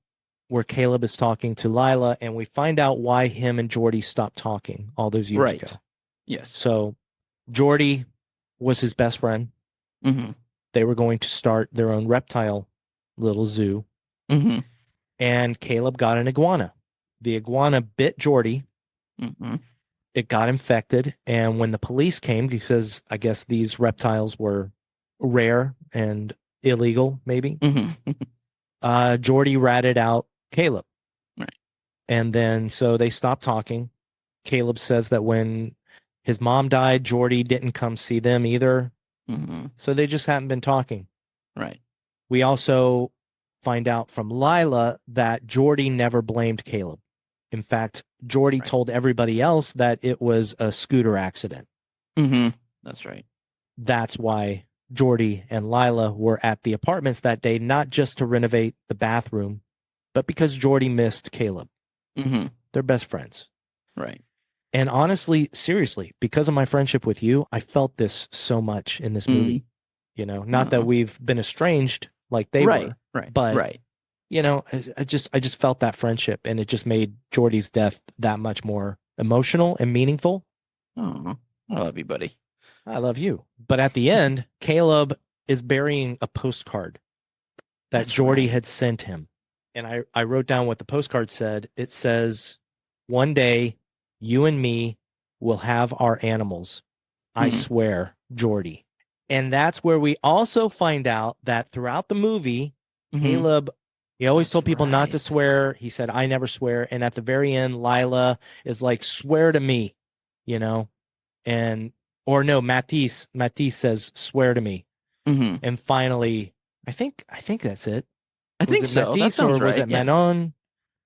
where Caleb is talking to Lila, and we find out why him and Jordy stopped talking all those years Right. ago. Yes. So Jordy was his best friend. Mm-hmm. They were going to start their own reptile little zoo, Mm-hmm. and Caleb got an iguana. The iguana bit Jordy. Mm-hmm. It got infected, and when the police came, because I guess these reptiles were rare and illegal, maybe, Mm-hmm. Jordy ratted out Caleb. Right. And then so they stopped talking. Caleb says that when his mom died, Jordy didn't come see them either. Mm-hmm. So they just hadn't been talking. Right. We also find out from Lila that Jordy never blamed Caleb. In fact, Jordy told everybody else that it was a scooter accident. Mm-hmm. That's right. That's why Jordy and Lila were at the apartments that day, not just to renovate the bathroom, but because Jordy missed Caleb. Mm-hmm. They're best friends. Right. And honestly, seriously, because of my friendship with you, I felt this so much in this movie. You know, not that we've been estranged like they were, Right. but right. you know, I just felt that friendship, and it just made Jordy's death that much more emotional and meaningful. Oh, I love you, buddy. I love you. But at the end, Caleb is burying a postcard that That's Jordy right. had sent him. And I wrote down what the postcard said. It says, "One day, you and me will have our animals. I swear, Jordy." And that's where we also find out that throughout the movie, Caleb, he always told people not to swear. He said, "I never swear." And at the very end, Lila is like, "Swear to me," you know? Or no, Matisse says, "Swear to me." Mm-hmm. And finally, I think that's it. I think Was it so. That Matisse sounds or was right. it Manon?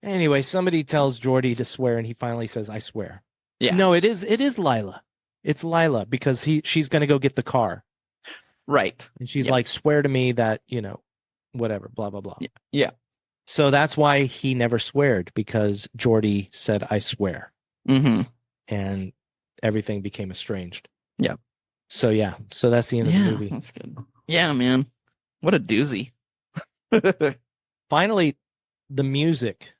Anyway, somebody tells Jordy to swear, and he finally says, "I swear." Yeah. No, it is Lila. It's Lila because she's going to go get the car. Right. And she's like, "Swear to me that, you know, whatever, blah, blah, blah." Yeah. So that's why he never sweared, because Jordy said, "I swear." Mm-hmm. And everything became estranged. Yeah. So yeah. So that's the end of the movie. That's good. Yeah, man. What a doozy. Finally, the music.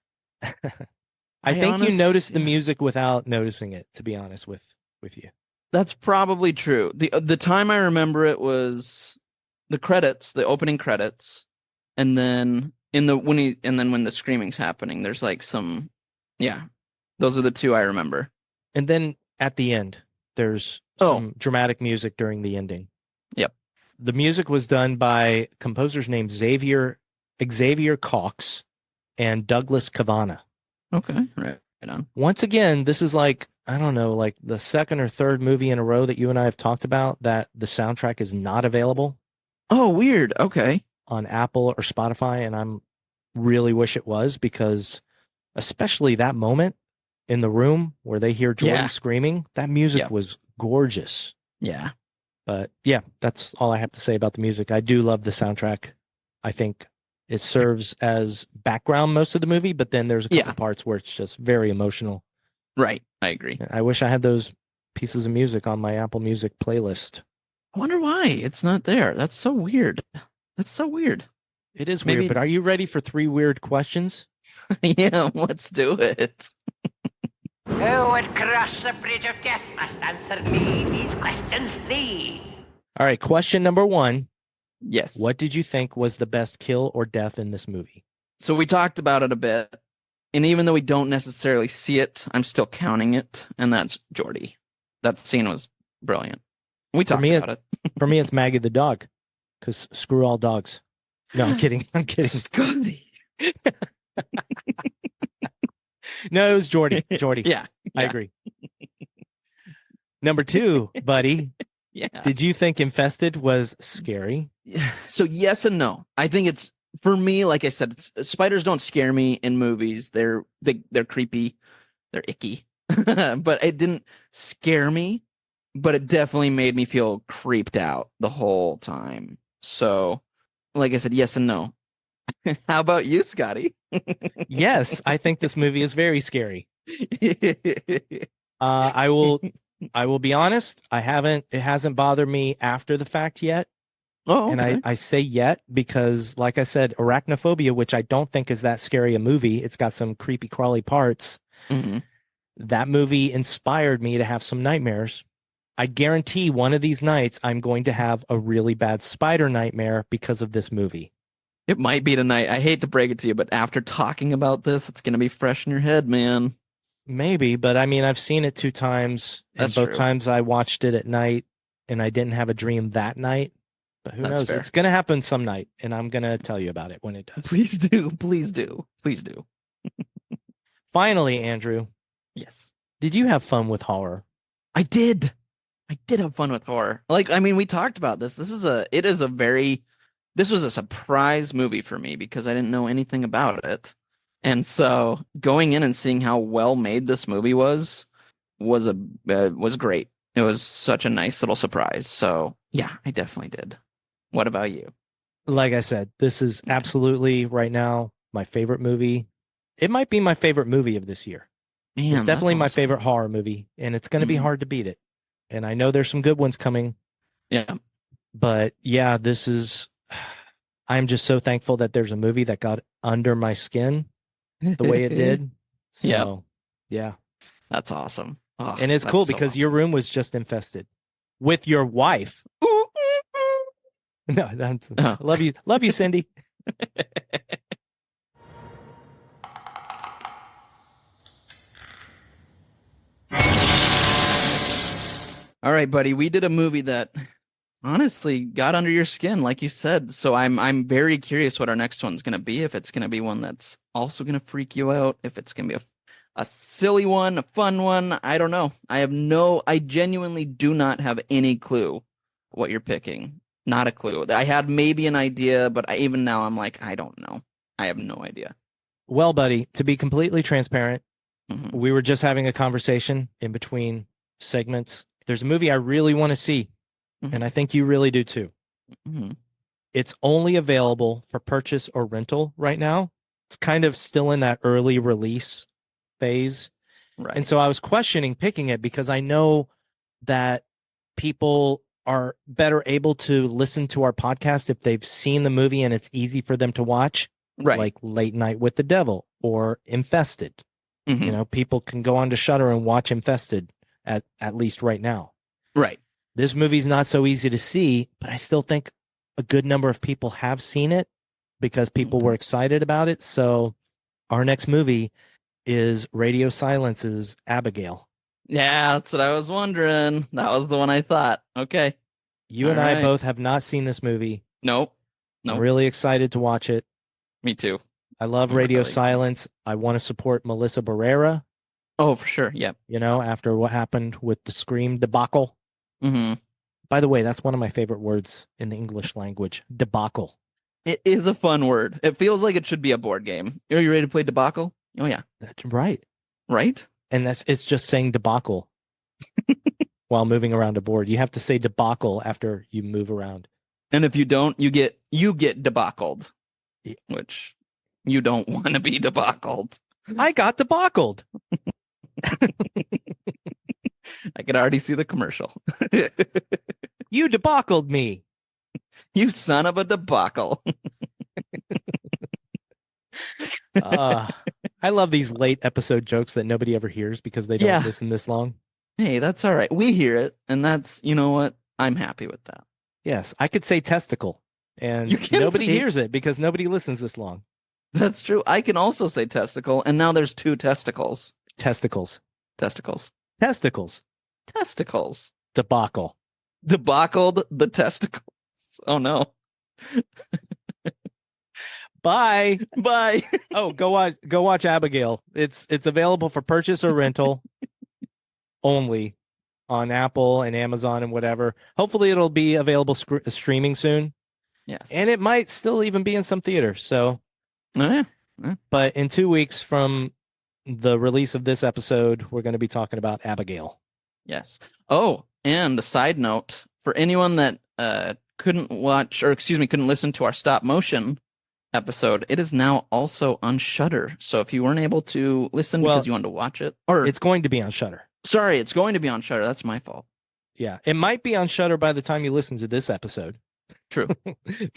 I think you noticed the music without noticing it, to be honest with you. That's probably true. The time I remember it was the credits, the opening credits, and then when the screaming's happening, there's like some, those are the two I remember. And then at the end, there's some dramatic music during the ending. Yep. The music was done by composers named Xavier Caux and Douglas Cavanna. Okay, right on. Once again, this is like, I don't know, like the second or third movie in a row that you and I have talked about that the soundtrack is not available. Oh, weird. Okay. On Apple or Spotify, and I'm really wish it was, because especially that moment in the room where they hear Jordan screaming. That music was gorgeous. Yeah. But yeah, that's all I have to say about the music. I do love the soundtrack. I think it serves as background most of the movie, but then there's a couple parts where it's just very emotional. Right. I agree. I wish I had those pieces of music on my Apple Music playlist. I wonder why it's not there. That's so weird. That's so weird. It is weird, but are you ready for 3 weird questions? Yeah, let's do it. Who would cross the bridge of death must answer me these questions 3. All right, question number 1. Yes. What did you think was the best kill or death in this movie? So we talked about it a bit, and even though we don't necessarily see it, I'm still counting it, and that's Jordy. That scene was brilliant. We talked about it. For me, it's Maggie the dog, because screw all dogs. No, I'm kidding. I'm kidding. Scotty. No, it was Jordy. Jordy. Yeah. I agree. Number 2, buddy. Yeah. Did you think Infested was scary? So yes and no. I think it's, for me, like I said, spiders don't scare me in movies. They're creepy. They're icky. But it didn't scare me, but it definitely made me feel creeped out the whole time. So, like I said, yes and no. How about you, Scotty? Yes, I think this movie is very scary. I will be honest. It hasn't bothered me after the fact yet. Oh, okay. And I say yet because, like I said, Arachnophobia, which I don't think is that scary a movie. It's got some creepy crawly parts. Mm-hmm. That movie inspired me to have some nightmares. I guarantee one of these nights I'm going to have a really bad spider nightmare because of this movie. It might be tonight. I hate to break it to you, but after talking about this, it's going to be fresh in your head, man. Maybe, but I mean, I've seen it 2 times, and both times I watched it at night, and I didn't have a dream that night. But who knows? Fair. It's going to happen some night, and I'm going to tell you about it when it does. Please do. Please do. Please do. Finally, Andrew. Yes. Did you have fun with horror? I did. I did have fun with horror. We talked about this. This was a surprise movie for me because I didn't know anything about it. And so going in and seeing how well made this movie was great. It was such a nice little surprise. So yeah, I definitely did. What about you? Like I said, this is absolutely right now my favorite movie. It might be my favorite movie of this year. Man, it's definitely my favorite horror movie, and it's going to be hard to beat it. And I know there's some good ones coming. Yeah. But yeah, I'm just so thankful that there's a movie that got under my skin the way it did. So, yeah. That's awesome. Oh, and it's cool because your room was just infested with your wife. No, love you. Love you, Cindy. All right, buddy. We did a movie that honestly got under your skin, like you said. So I'm very curious what our next one's going to be. If it's going to be one that's also going to freak you out, if it's going to be a silly one, a fun one. I don't know. I genuinely do not have any clue what you're picking. Not a clue. I had maybe an idea, but even now I'm like, I don't know. I have no idea. Well, buddy, to be completely transparent, we were just having a conversation in between segments. There's a movie I really want to see, and I think you really do too. It's only available for purchase or rental right now. It's kind of still in that early release phase. Right. And so I was questioning picking it because I know that people are better able to listen to our podcast if they've seen the movie and it's easy for them to watch. Right. Like Late Night with the Devil or Infested. You know, people can go on to Shudder and watch Infested at least right now. Right. This movie's not so easy to see, but I still think a good number of people have seen it because people were excited about it. So our next movie is Radio Silence's Abigail. Yeah, that's what I was wondering. That was the one I thought. Okay. You and I both have not seen this movie. Nope. I'm really excited to watch it. Me too. I love Radio Silence. I want to support Melissa Barrera. Oh, for sure. Yep. You know, after what happened with the Scream debacle. Mm-hmm. By the way, that's one of my favorite words in the English language. Debacle. It is a fun word. It feels like it should be a board game. Are you ready to play debacle? Oh yeah, That's right. right. And it's just saying debacle while moving around a board. You have to say debacle after you move around. And if you don't, you get debacled, which you don't want to be debacled. I got debacled. I could already see the commercial. You debacled me. You son of a debacle. I love these late episode jokes that nobody ever hears because they don't listen this long. Hey, that's all right. We hear it, and that's, you know what? I'm happy with that. Yes, I could say testicle, and nobody hears it because nobody listens this long. That's true. I can also say testicle, and now there's 2 testicles. Testicles. Testicles. Testicles. Testicles. Debacle. Debacled the testicles. Oh no. Bye. Bye. Oh, go watch Abigail. It's available for purchase or rental only on Apple and Amazon and whatever. Hopefully it'll be available streaming soon. Yes. And it might still even be in some theaters. So, yeah. But in 2 weeks from the release of this episode, we're going to be talking about Abigail. Yes. Oh, and a side note for anyone that couldn't listen to our stop motion episode, it is now also on Shudder. So if you weren't able to listen because you wanted to watch it, or it's going to be on Shudder. Sorry, it's going to be on Shudder. That's my fault. Yeah, it might be on Shudder by the time you listen to this episode. True.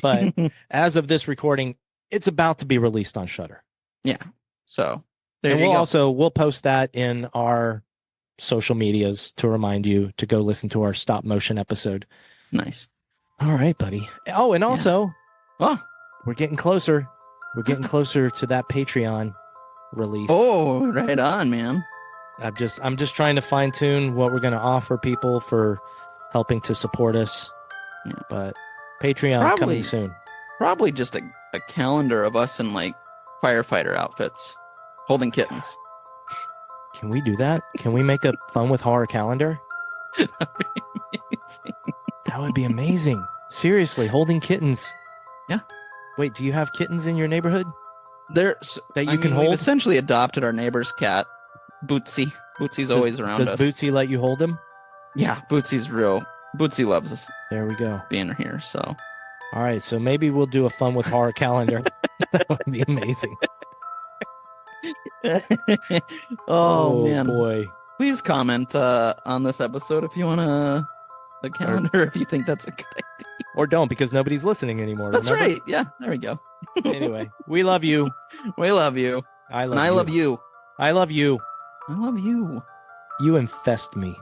But as of this recording, it's about to be released on Shudder. Yeah. So we'll post that in our social medias to remind you to go listen to our stop motion episode. Nice. All right, buddy. Oh, and also, we're getting closer. We're getting closer to that Patreon release. Oh, right on, man. I'm just trying to fine tune what we're going to offer people for helping to support us. Yeah. But Patreon coming soon. Probably just a calendar of us in like firefighter outfits holding kittens. Can we do that? Can we make a Fun with Horror calendar? That would be amazing. Seriously, holding kittens. Yeah. Wait, do you have kittens in your neighborhood? That you can hold? We've essentially adopted our neighbor's cat, Bootsy. Bootsy's always around us. Does Bootsy let you hold him? Yeah, Bootsy's real. Bootsy loves us. There we go. Being here, so. All right, so maybe we'll do a Fun with Horror calendar. That would be amazing. Oh, man. Boy. Please comment on this episode if you want a calendar, if you think that's a good idea. Or don't, because nobody's listening anymore. That's remember? right. Yeah, there we go. Anyway, we love you. We love you. I love you. I love you. I love you. You infest me.